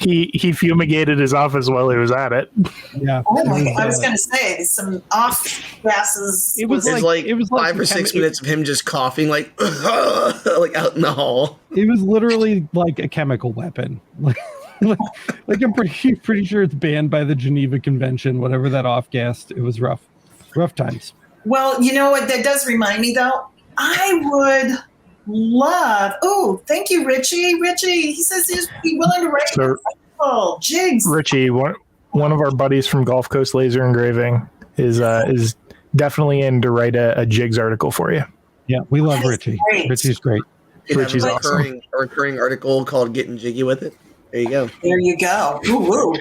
Speaker 4: he fumigated his office while he was at it.
Speaker 2: Yeah.
Speaker 3: Oh my God, I was going to say some off gases.
Speaker 2: It was
Speaker 1: There's
Speaker 2: like-
Speaker 1: like
Speaker 2: it was like
Speaker 1: 5 or 6
Speaker 2: chemi-
Speaker 1: minutes of him just coughing, like out in the hall.
Speaker 2: It was literally like a chemical weapon. Like, like I'm pretty sure it's banned by the Geneva Convention, whatever that off gas. It was rough times.
Speaker 3: Well, you know what? That does remind me, though. I would love. Oh, thank you, Richie. Richie, he says he'd be willing to write jigs.
Speaker 4: Richie, one of our buddies from Gulf Coast Laser Engraving is definitely in to write a jigs article for you.
Speaker 2: Yeah, we love Richie.
Speaker 3: Great.
Speaker 2: Richie's great.
Speaker 1: Richie's a
Speaker 4: awesome.
Speaker 1: recurring article called "Getting Jiggy with It." There you go.
Speaker 3: There you go. Ooh, ooh.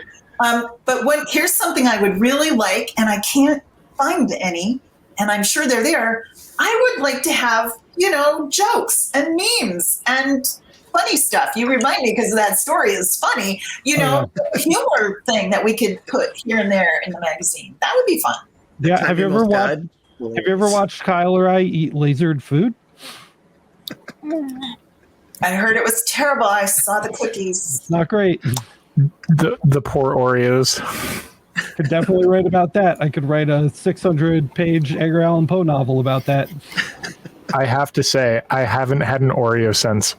Speaker 3: But here's something I would really like, and I can't find any, and I'm sure they're there. I would like to have, jokes and memes and funny stuff. You remind me because that story is funny. The humor thing that we could put here and there in the magazine. That would be fun.
Speaker 2: Yeah. Have you ever watched Kyle or I eat lasered food?
Speaker 3: I heard it was terrible. I saw the cookies.
Speaker 2: It's not great.
Speaker 4: The poor Oreos.
Speaker 2: Could definitely write about that. I could write a 600-page Edgar Allan Poe novel about that.
Speaker 4: I have to say, I haven't had an Oreo since.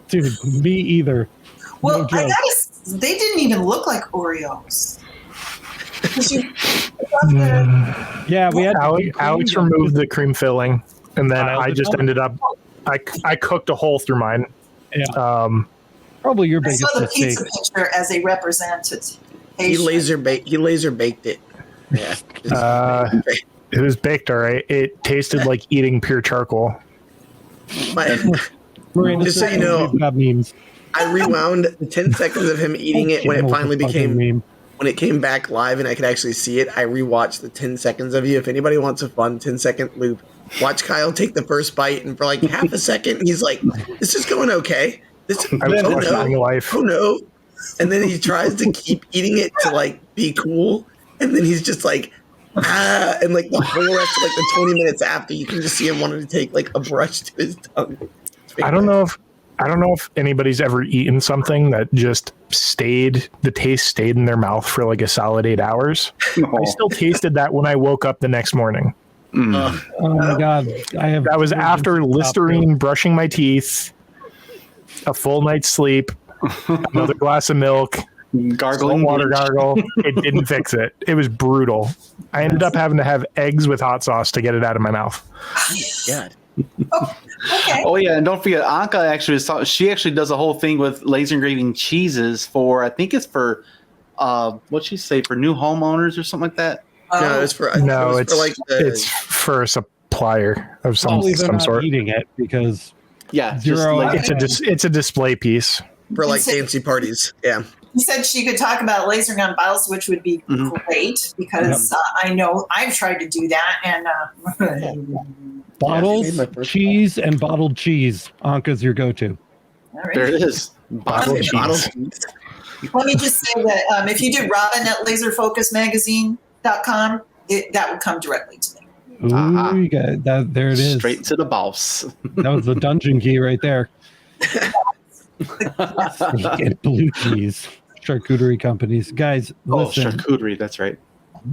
Speaker 2: Dude, me either.
Speaker 3: Well,
Speaker 2: No joke.
Speaker 3: they didn't even look like Oreos.
Speaker 2: Yeah, we had
Speaker 4: Alex removed the cream filling, and then I just ended up. I cooked a hole through mine.
Speaker 2: Yeah. Probably your
Speaker 3: I
Speaker 2: biggest
Speaker 3: saw the
Speaker 2: mistake.
Speaker 3: pizza picture as a representative.
Speaker 1: He laser baked it. Yeah.
Speaker 4: It was baked all right. It tasted like eating pure charcoal.
Speaker 2: Miranda,
Speaker 1: Just so you know,
Speaker 2: we've got memes.
Speaker 1: I rewound the 10 seconds of him eating it when it finally when it came back live and I could actually see it. I rewatched the 10 seconds of you. If anybody wants a fun 10-second loop, watch Kyle take the first bite, and for like half a second, he's like, "This is going okay." Oh no! And then he tries to keep eating it to like be cool, and then he's just like, and like the whole rest of like the 20 minutes after, you can just see him wanting to take like a brush to his tongue.
Speaker 4: I don't know if anybody's ever eaten something that just the taste stayed in their mouth for like a solid 8 hours.
Speaker 5: No.
Speaker 4: I still tasted that when I woke up the next morning.
Speaker 2: Oh my god!
Speaker 4: That was after Listerine, brushing my teeth, a full night's sleep, another glass of milk,
Speaker 5: gargling
Speaker 4: water gargle. It didn't fix it. It was brutal. I ended up having to have eggs with hot sauce to get it out of my mouth.
Speaker 1: God.
Speaker 3: Okay.
Speaker 5: Oh yeah, and don't forget, Anka she actually does a whole thing with laser engraving cheeses for, I think it's for what'd she say, for new homeowners or something like that.
Speaker 1: No, it's for
Speaker 4: it's for a supplier of some sort.
Speaker 2: Eating it because
Speaker 4: it's a display piece
Speaker 1: for like fancy parties. Yeah.
Speaker 3: He said she could talk about lasering on bottles, which would be great because I know I've tried to do that and
Speaker 2: bottles, cheese, and bottled cheese. Anka's your go-to.
Speaker 3: All right.
Speaker 5: There it is.
Speaker 1: Bottled cheese.
Speaker 3: Let me just say that if you do Robin at laserfocusmagazine.com, that would come directly to me.
Speaker 2: Ooh, you got that. There it is.
Speaker 5: Straight to the boss.
Speaker 2: That was the dungeon key right there. Get blue cheese. Charcuterie companies. Guys, listen.
Speaker 5: Charcuterie, that's right.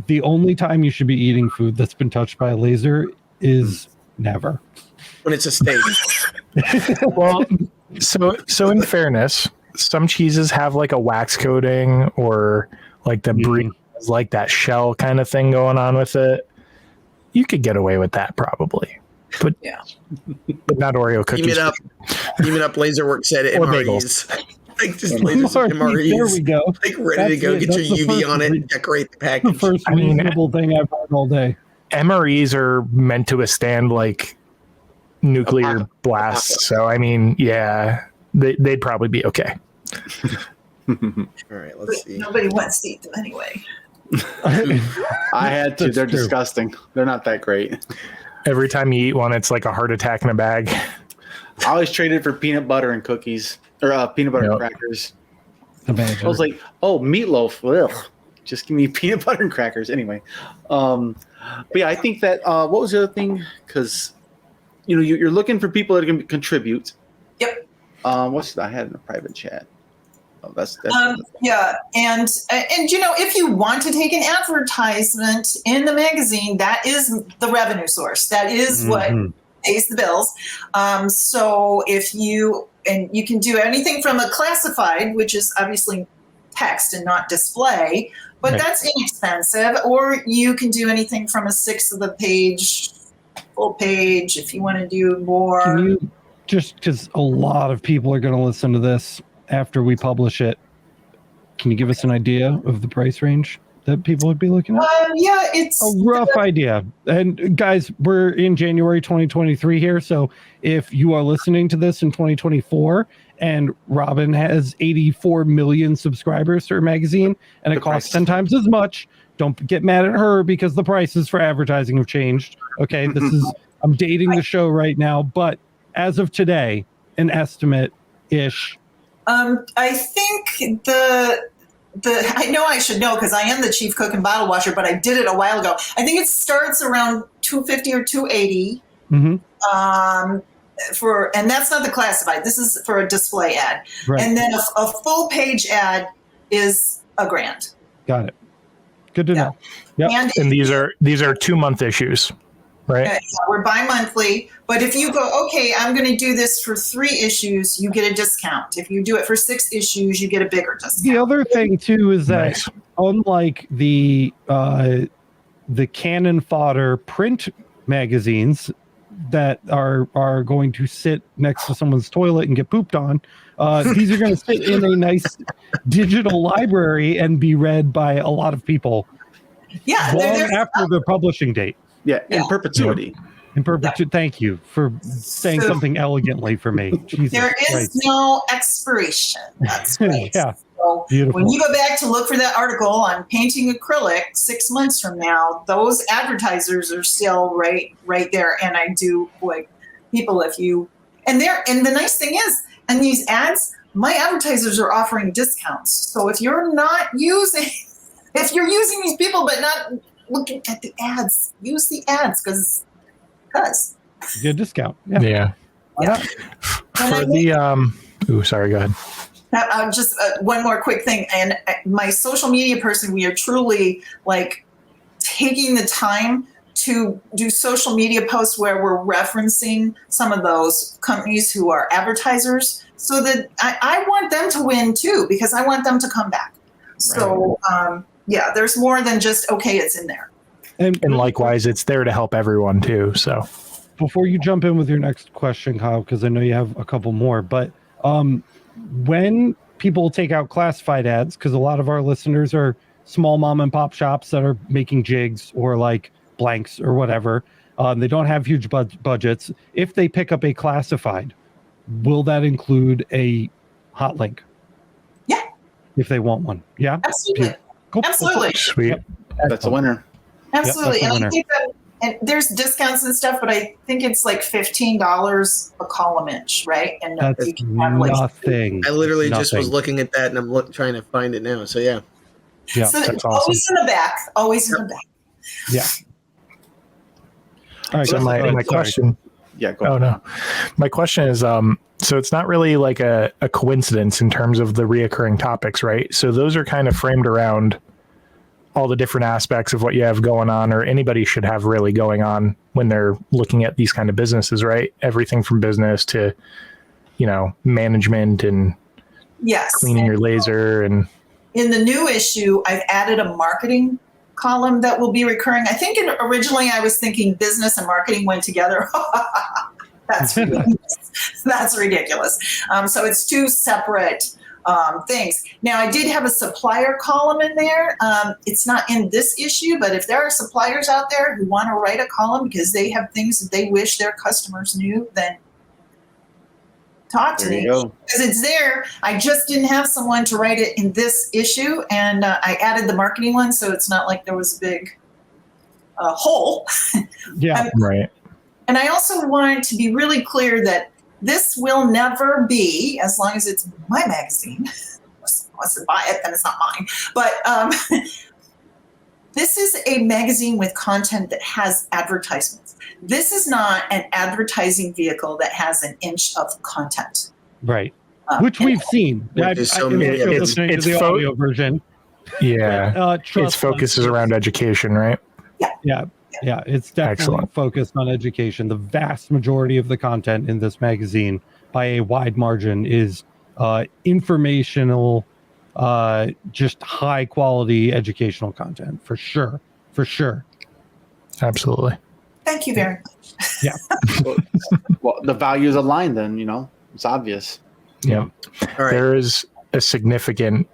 Speaker 2: The only time you should be eating food that's been touched by a laser is never.
Speaker 1: When it's a steak.
Speaker 4: Well, so in fairness, some cheeses have like a wax coating or like the brie has like that shell kind of thing going on with it. You could get away with that probably. But but not Oreo cookies.
Speaker 1: Even up Laserworks said it MREs. Like just lasers MREs.
Speaker 2: There we go.
Speaker 1: Like ready to go. Get your UV on it and decorate the package.
Speaker 2: The first reasonable thing I've heard all day.
Speaker 4: MREs are meant to withstand like nuclear blasts. So I mean, yeah, they'd probably be okay.
Speaker 1: All right, let's see.
Speaker 3: Nobody wants to eat them anyway.
Speaker 5: I had to. They're disgusting. They're not that great.
Speaker 4: Every time you eat one, it's like a heart attack in a bag.
Speaker 5: I always traded for peanut butter and cookies or peanut butter and crackers.
Speaker 2: Imagine.
Speaker 5: I was like, oh, meatloaf. Ugh. Just give me peanut butter and crackers. Anyway. But yeah, I think that what was the other thing? Because you're looking for people that can contribute.
Speaker 3: Yep.
Speaker 5: I had in a private chat. Oh, that's
Speaker 3: yeah, and if you want to take an advertisement in the magazine, that is the revenue source. That is what pays the bills. So if you and you can do anything from a classified, which is obviously text and not display, but
Speaker 2: Right.
Speaker 3: that's inexpensive. Or you can do anything from a sixth of the page, full page, if you want to do more.
Speaker 2: Can you, just because a lot of people are going to listen to this after we publish it, can you give us an idea of the price range that people would be looking at?
Speaker 3: Yeah, it's
Speaker 2: A rough idea. And guys, we're in January 2023 here. So if you are listening to this in 2024 and Robin has 84 million subscribers to her magazine and it costs 10 times as much, don't get mad at her because the prices for advertising have changed. Okay. This is, I'm dating the show right now, but as of today, an estimate ish.
Speaker 3: I think I know I should know because I am the chief cook and bottle washer, but I did it a while ago. I think it starts around $250 or $280.
Speaker 2: Mm-hmm.
Speaker 3: And that's not the classified. This is for a display ad.
Speaker 2: Right.
Speaker 3: And then a full page ad is $1,000.
Speaker 2: Got it. Good to know. Yep.
Speaker 4: And these are 2-month issues, right?
Speaker 3: We're bi-monthly, but if you go, okay, I'm going to do this for 3 issues, you get a discount. If you do it for 6 issues, you get a bigger discount.
Speaker 2: The other thing too is that
Speaker 4: Nice.
Speaker 2: unlike the cannon fodder print magazines that are going to sit next to someone's toilet and get pooped on, these are going to sit in a nice digital library and be read by a lot of people
Speaker 3: Yeah,
Speaker 2: long after the publishing date.
Speaker 5: Yeah, in
Speaker 3: Yeah.
Speaker 5: perpetuity.
Speaker 2: In perpetuity. Thank you for saying
Speaker 3: So-
Speaker 2: something elegantly for me. Jesus
Speaker 3: there is
Speaker 2: Christ.
Speaker 3: no expiration. That's right.
Speaker 2: Yeah.
Speaker 3: So
Speaker 2: Beautiful.
Speaker 3: when you go back to look for that article on painting acrylic 6 months from now, those advertisers are still right there. And I do, like, people, if you, and the nice thing is, and these ads, my advertisers are offering discounts. So if you're not using, if you're using these people but not looking at the ads, use the ads because.
Speaker 2: Good discount. Yeah.
Speaker 4: Yeah.
Speaker 2: Why not?
Speaker 4: For the sorry, go ahead.
Speaker 3: Just one more quick thing. And my social media person, we are truly like taking the time to do social media posts where we're referencing some of those companies who are advertisers so that I want them to win too, because I want them to come back. So yeah, there's more than just, okay, it's in there.
Speaker 4: And likewise, it's there to help everyone too. So
Speaker 2: Before you jump in with your next question, Kyle, because I know you have a couple more, but when people take out classified ads, because a lot of our listeners are small mom and pop shops that are making jigs or like blanks or whatever, they don't have huge budgets. If they pick up a classified, will that include a hot link?
Speaker 3: Yeah.
Speaker 2: If they want one. Yeah.
Speaker 3: Absolutely.
Speaker 2: Cool.
Speaker 3: Absolutely.
Speaker 4: sweet.
Speaker 2: Yep.
Speaker 5: That's a winner.
Speaker 3: Absolutely.
Speaker 2: that's the
Speaker 3: And I
Speaker 2: winner.
Speaker 3: think that, and there's discounts and stuff, but I think it's like $15 a column inch, right? And
Speaker 2: That's
Speaker 3: you can have like
Speaker 2: nothing.
Speaker 1: I literally just was
Speaker 2: Nothing.
Speaker 1: looking at that and I'm trying to find it now. So yeah.
Speaker 2: Yeah.
Speaker 3: so
Speaker 4: that's
Speaker 3: always in the back. Always in the back.
Speaker 2: Yeah. All right.
Speaker 4: So
Speaker 2: go
Speaker 4: my
Speaker 2: ahead. Sorry.
Speaker 4: question.
Speaker 5: Yeah, go
Speaker 4: Oh
Speaker 5: ahead.
Speaker 4: no, my question is, so it's not really like a coincidence in terms of the reoccurring topics, right? So those are kind of framed around all the different aspects of what you have going on, or anybody should have really going on when they're looking at these kind of businesses, right? Everything from business to, management and
Speaker 3: Yes.
Speaker 4: cleaning your laser and
Speaker 3: In the new issue, I've added a marketing column that will be recurring. I think originally I was thinking business and marketing went together. That's ridiculous. That's ridiculous. So it's 2 separate things. Now, I did have a supplier column in there. It's not in this issue, but if there are suppliers out there who want to write a column because they have things that they wish their customers knew, then talk to
Speaker 5: There
Speaker 3: me.
Speaker 5: you go.
Speaker 3: Because it's there. I just didn't have someone to write it in this issue, and I added the marketing one, so it's not like there was a big hole.
Speaker 2: Yeah.
Speaker 4: right.
Speaker 3: And I also wanted to be really clear that this will never be, as long as it's my magazine. Wants to buy it, then it's not mine. But this is a magazine with content that has advertisements. This is not an advertising vehicle that has an inch of content.
Speaker 2: Right. Which we've seen.
Speaker 1: Which is so many-
Speaker 2: Listening
Speaker 4: it's
Speaker 2: to the
Speaker 4: fo-
Speaker 2: audio version.
Speaker 4: Yeah.
Speaker 2: Its
Speaker 4: Its focus is around education, right?
Speaker 2: Yeah, it's definitely
Speaker 4: Excellent.
Speaker 2: focused on education. The vast majority of the content in this magazine by a wide margin is informational, just high quality educational content for sure.
Speaker 4: Absolutely.
Speaker 3: Thank you very much.
Speaker 2: Yeah.
Speaker 5: Well, the values align then, it's obvious.
Speaker 4: Yeah.
Speaker 1: All right.
Speaker 4: There is a significant,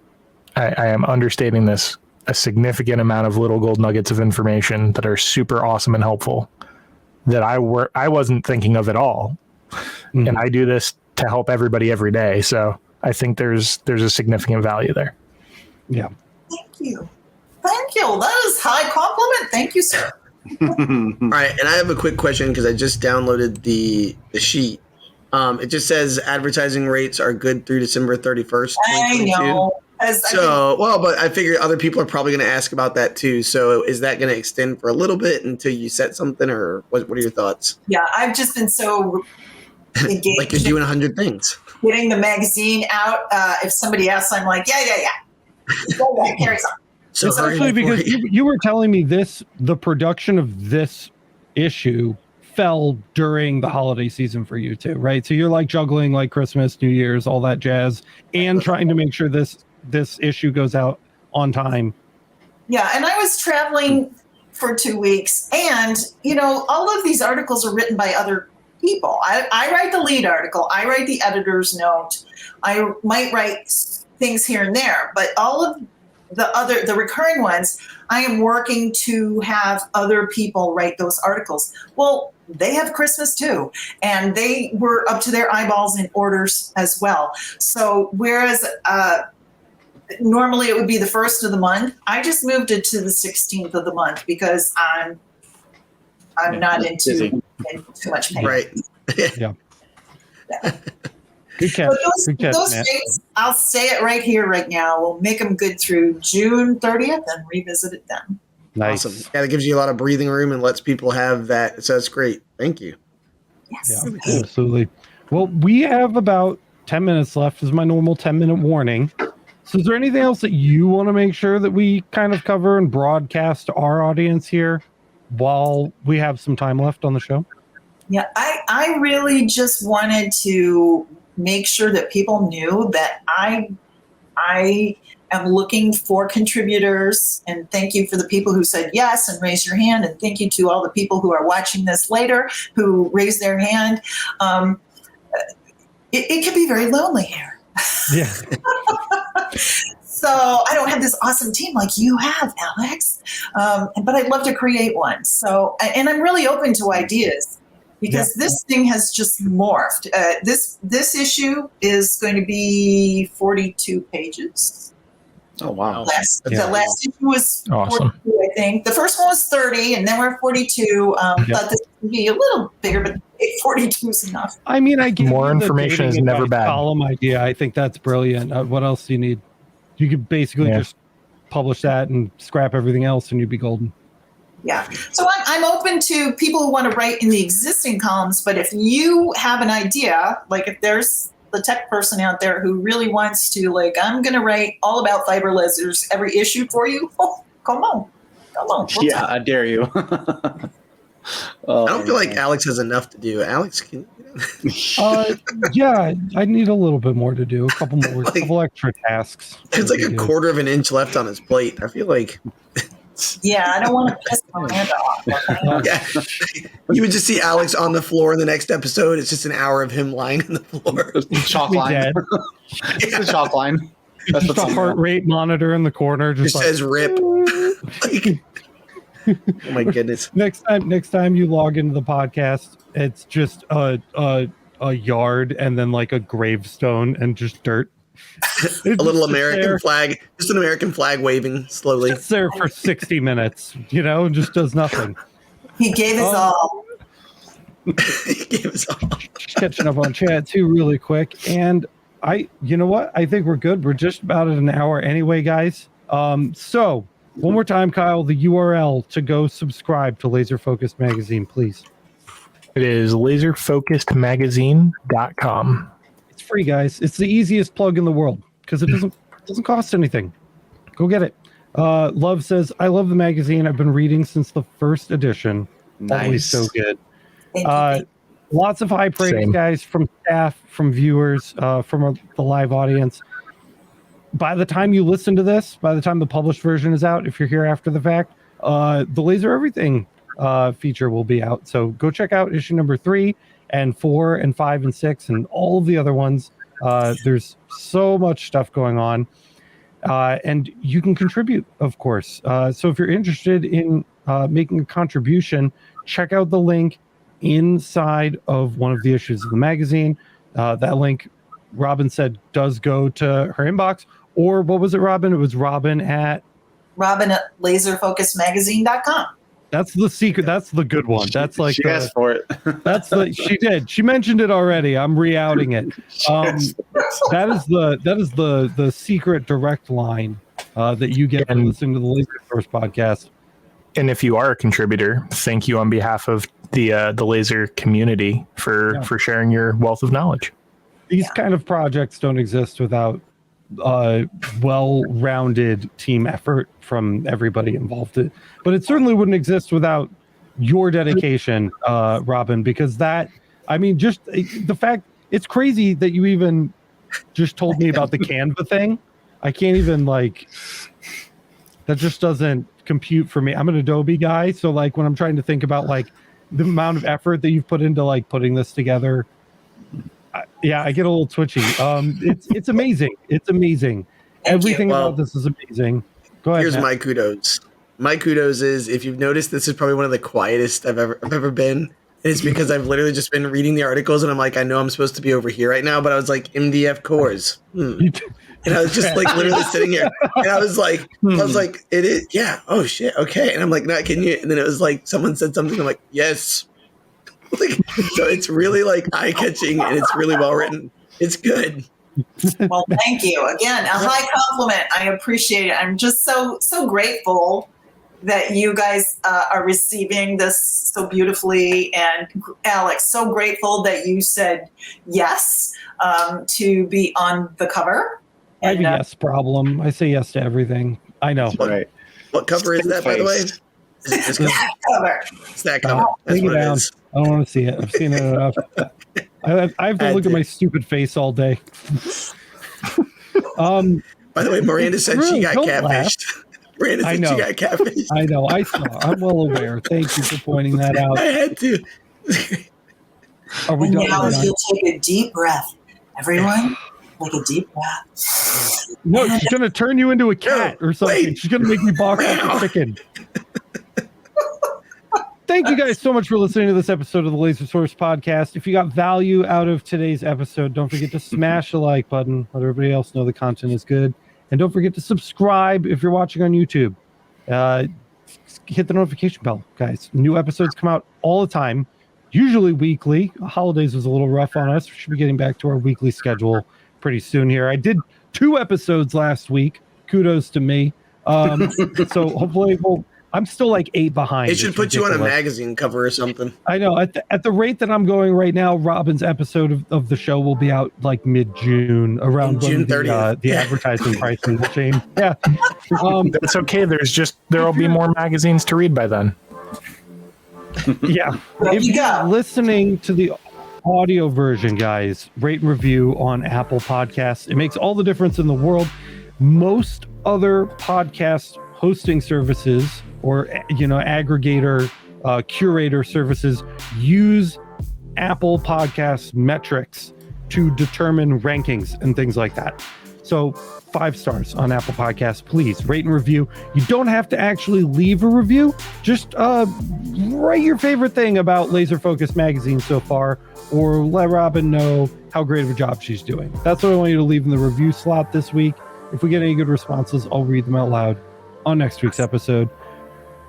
Speaker 4: I am understating this, a significant amount of little gold nuggets of information that are super awesome and helpful that I wasn't thinking of at all.
Speaker 2: Mhm.
Speaker 4: And I do this to help everybody every day. So I think there's a significant value there.
Speaker 2: Yeah.
Speaker 3: Thank you. Thank you. That is high compliment. Thank you, sir.
Speaker 1: All right, and I have a quick question because I just downloaded the sheet. It just says advertising rates are good through December 31st,
Speaker 3: I
Speaker 1: 2022.
Speaker 3: know.
Speaker 1: But I figure other people are probably going to ask about that too. So is that going to extend for a little bit until you set something, or what are your thoughts?
Speaker 3: Yeah, I've just been so engaged.
Speaker 1: Like you're doing 100 things.
Speaker 3: Getting the magazine out. If somebody asks, I'm like, yeah. Carry on.
Speaker 1: So
Speaker 2: It's actually because you were telling me the production of this issue fell during the holiday season for you too, right? So you're like juggling like Christmas, New Year's, all that jazz, and trying to make sure this issue goes out on time.
Speaker 3: Yeah, and I was traveling for 2 weeks, and all of these articles are written by other people. I write the lead article, I write the editor's note, I might write things here and there, but all of the recurring ones, I am working to have other people write those articles. Well, they have Christmas too, and they were up to their eyeballs in orders as well. So whereas normally it would be the 1st of the month, I just moved it to the 16th of the month because I'm not into too much pain.
Speaker 1: right.
Speaker 2: Yeah. Good catch.
Speaker 3: But those
Speaker 2: Matt.
Speaker 3: dates, I'll say it right here, right now. We'll make them good through June 30th and revisit it then.
Speaker 2: Nice.
Speaker 1: Awesome. Yeah, that gives you a lot of breathing room and lets people have that. So that's great. Thank you.
Speaker 3: Yes.
Speaker 2: Yeah, absolutely. Well, we have about 10 minutes left as my normal 10-minute warning. So is there anything else that you want to make sure that we kind of cover and broadcast to our audience here while we have some time left on the show?
Speaker 3: Yeah, I really just wanted to make sure that people knew that I am looking for contributors, and thank you for the people who said yes and raised your hand, and thank you to all the people who are watching this later who raised their hand. It can be very lonely here.
Speaker 2: Yeah.
Speaker 3: So I don't have this awesome team like you have, Alex, but I'd love to create one. So, and I'm really open to ideas. Because this thing has just morphed. This issue is going to be 42 pages.
Speaker 5: Oh, wow.
Speaker 3: The last issue was
Speaker 4: Awesome.
Speaker 3: 42, I think. The first one was 30, and then we're at 42. Thought this would be a little bigger, but 42 is enough.
Speaker 2: I mean, I give
Speaker 4: More
Speaker 2: you the
Speaker 4: information is
Speaker 2: dating
Speaker 4: never
Speaker 2: advice
Speaker 4: bad.
Speaker 2: column idea. I think that's brilliant. What else do you need? You could basically just publish that and scrap everything else, and you'd be golden.
Speaker 3: Yeah. So I'm open to people who want to write in the existing columns, but if you have an idea, like if there's the tech person out there who really wants to, like, I'm going to write all about fiber lasers every issue for you, come on. We'll talk.
Speaker 5: I dare you.
Speaker 1: I don't feel like Alex has enough to do. Alex, can
Speaker 2: Yeah, I need a little bit more to do. A couple more, couple extra tasks.
Speaker 1: there's like a quarter of an inch left on his plate. I feel like
Speaker 3: Yeah, I don't want to piss Miranda off.
Speaker 1: you would just see Alex on the floor in the next episode. It's just an hour of him lying on the floor.
Speaker 5: Chalk
Speaker 2: Be
Speaker 5: line.
Speaker 2: dead.
Speaker 5: It's a chalk line. That's
Speaker 2: Just
Speaker 5: what's
Speaker 2: a heart rate monitor in the corner.
Speaker 1: Just
Speaker 2: Just like,
Speaker 1: says rip. Like, oh my goodness.
Speaker 2: next time you log into the podcast, it's just a yard and then like a gravestone and just dirt.
Speaker 1: A little American flag, just an American flag waving slowly.
Speaker 2: Sits there for 60 minutes, and just does nothing.
Speaker 3: He gave his all.
Speaker 1: He gave us all.
Speaker 2: Just catching up on chat too really quick. And you know what? I think we're good. We're just about at an hour anyway, guys. So one more time, Kyle, the URL to go subscribe to Laser Focused Magazine, please.
Speaker 4: It is laserfocusedmagazine.com.
Speaker 2: It's free, guys. It's the easiest plug in the world because it doesn't cost anything. Go get it. Love says, I love the magazine. I've been reading since the first edition.
Speaker 5: Nice.
Speaker 2: Always so good.
Speaker 3: Thank you.
Speaker 2: Lots of high praise,
Speaker 4: Same.
Speaker 2: guys, from staff, from viewers, from the live audience. By the time you listen to this, by the time the published version is out, if you're here after the fact, the Laser Everything feature will be out. So go check out issue number 3 and 4 and 5 and 6 and all of the other ones. There's so much stuff going on. And you can contribute, of course. So if you're interested in making a contribution, check out the link inside of one of the issues of the magazine. That link, Robin said, does go to her inbox. Or what was it, Robin? It was Robin at
Speaker 3: laserfocusmagazine.com.
Speaker 2: That's the secret. That's the good one. That's like
Speaker 5: she asked for it.
Speaker 2: she did. She mentioned it already. I'm re-outing it. That is the secret direct line that you get from listening to the Laser Source podcast.
Speaker 4: And if you are a contributor, thank you on behalf of the laser community for sharing your wealth of knowledge.
Speaker 2: These kind of projects don't exist without well-rounded team effort from everybody involved. But it certainly wouldn't exist without your dedication, Robin, because just the fact, it's crazy that you even just told me about the Canva thing. I can't even that just doesn't compute for me. I'm an Adobe guy, so when I'm trying to think about the amount of effort that you've put into putting this together, I get a little twitchy. It's amazing. It's amazing. Everything about this is amazing. Go ahead.
Speaker 1: Here's
Speaker 2: Matt.
Speaker 1: my kudos. My kudos is, if you've noticed, this is probably one of the quietest I've ever been. And it's because I've literally just been reading the articles, and I'm I know I'm supposed to be over here right now, but I was MDF cores. And I was just literally sitting here, and I was it is, yeah, oh shit, okay. And I'm no, can you? And then it was someone said something, I'm yes. So it's really eye catching, and it's really well written. It's good.
Speaker 3: Well, thank you again. A high compliment. I appreciate it. I'm just so grateful that you guys are receiving this so beautifully. And Alex, so grateful that you said yes to be on the cover.
Speaker 2: I have a yes problem. I say yes to everything. I know.
Speaker 5: Right.
Speaker 1: What cover is that, by the way? Is it this cover? It's that cover. That's what it is.
Speaker 2: I don't want to see it. I've seen it enough. I have to look at my stupid face all day.
Speaker 1: By the way, Miranda said she got catfished. Miranda said she got catfished.
Speaker 2: I know. I saw. I'm well aware. Thank you for pointing that out.
Speaker 1: I had to.
Speaker 2: Are we done?
Speaker 3: Now you'll take a deep breath. Everyone, take a deep breath.
Speaker 2: No, she's going to turn you into a cat or something.
Speaker 1: Wait.
Speaker 2: She's going to make me bark like a chicken. Thank you guys so much for listening to this episode of the Laser Source podcast. If you got value out of today's episode, don't forget to smash the like button. Let everybody else know the content is good. And don't forget to subscribe if you're watching on YouTube. Hit the notification bell, guys. New episodes come out all the time, usually weekly. Holidays was a little rough on us. We should be getting back to our weekly schedule pretty soon here. I did 2 episodes last week. Kudos to me. So hopefully I'm still 8 behind.
Speaker 1: It should put you on a magazine cover or something.
Speaker 2: I know. At the rate that I'm going right now, Robin's episode of the show will be out mid-June, around
Speaker 1: June 30th.
Speaker 2: The advertising pricing will change. Yeah.
Speaker 4: That's okay. There'll be more magazines to read by then.
Speaker 2: Yeah. If you're listening to the audio version, guys, rate and review on Apple Podcasts. It makes all the difference in the world. Most other podcast hosting services or aggregator curator services use Apple Podcast metrics to determine rankings and things like that. So 5 stars on Apple Podcasts, please rate and review. You don't have to actually leave a review. Just write your favorite thing about Laser Focus Magazine so far, or let Robin know how great of a job she's doing. That's what I want you to leave in the review slot this week. If we get any good responses, I'll read them out loud on next week's episode.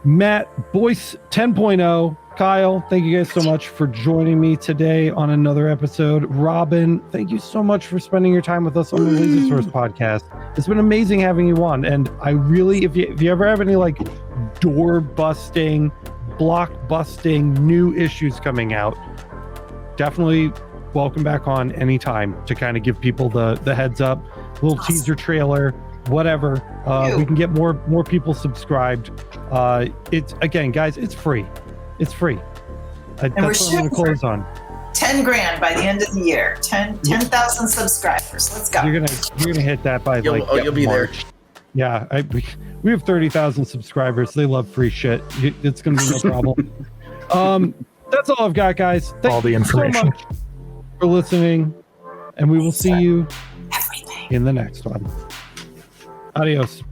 Speaker 2: Matt, Boyce 10.0, Kyle, thank you guys so much for joining me today on another episode. Robin, thank you so much for spending your time with us on the Laser Source podcast. It's been amazing having you on. And I really, if you ever have any door busting, block busting new issues coming out, definitely welcome back on anytime to kind of give people the heads up, little teaser trailer, whatever. We can get more people subscribed. It's, again, guys, it's free. It's free. That's what I'm going to close on.
Speaker 3: 10 grand by the end of the year. 10,000 subscribers. Let's go.
Speaker 2: You're gonna hit that by
Speaker 1: You'll be there.
Speaker 2: March. Yeah, we have 30,000 subscribers. They love free shit. It's gonna be no problem. That's all I've got, guys. Thank
Speaker 4: All the
Speaker 2: you so
Speaker 4: information.
Speaker 2: much for listening, and we will see you
Speaker 3: Everything.
Speaker 2: in the next one. Adios.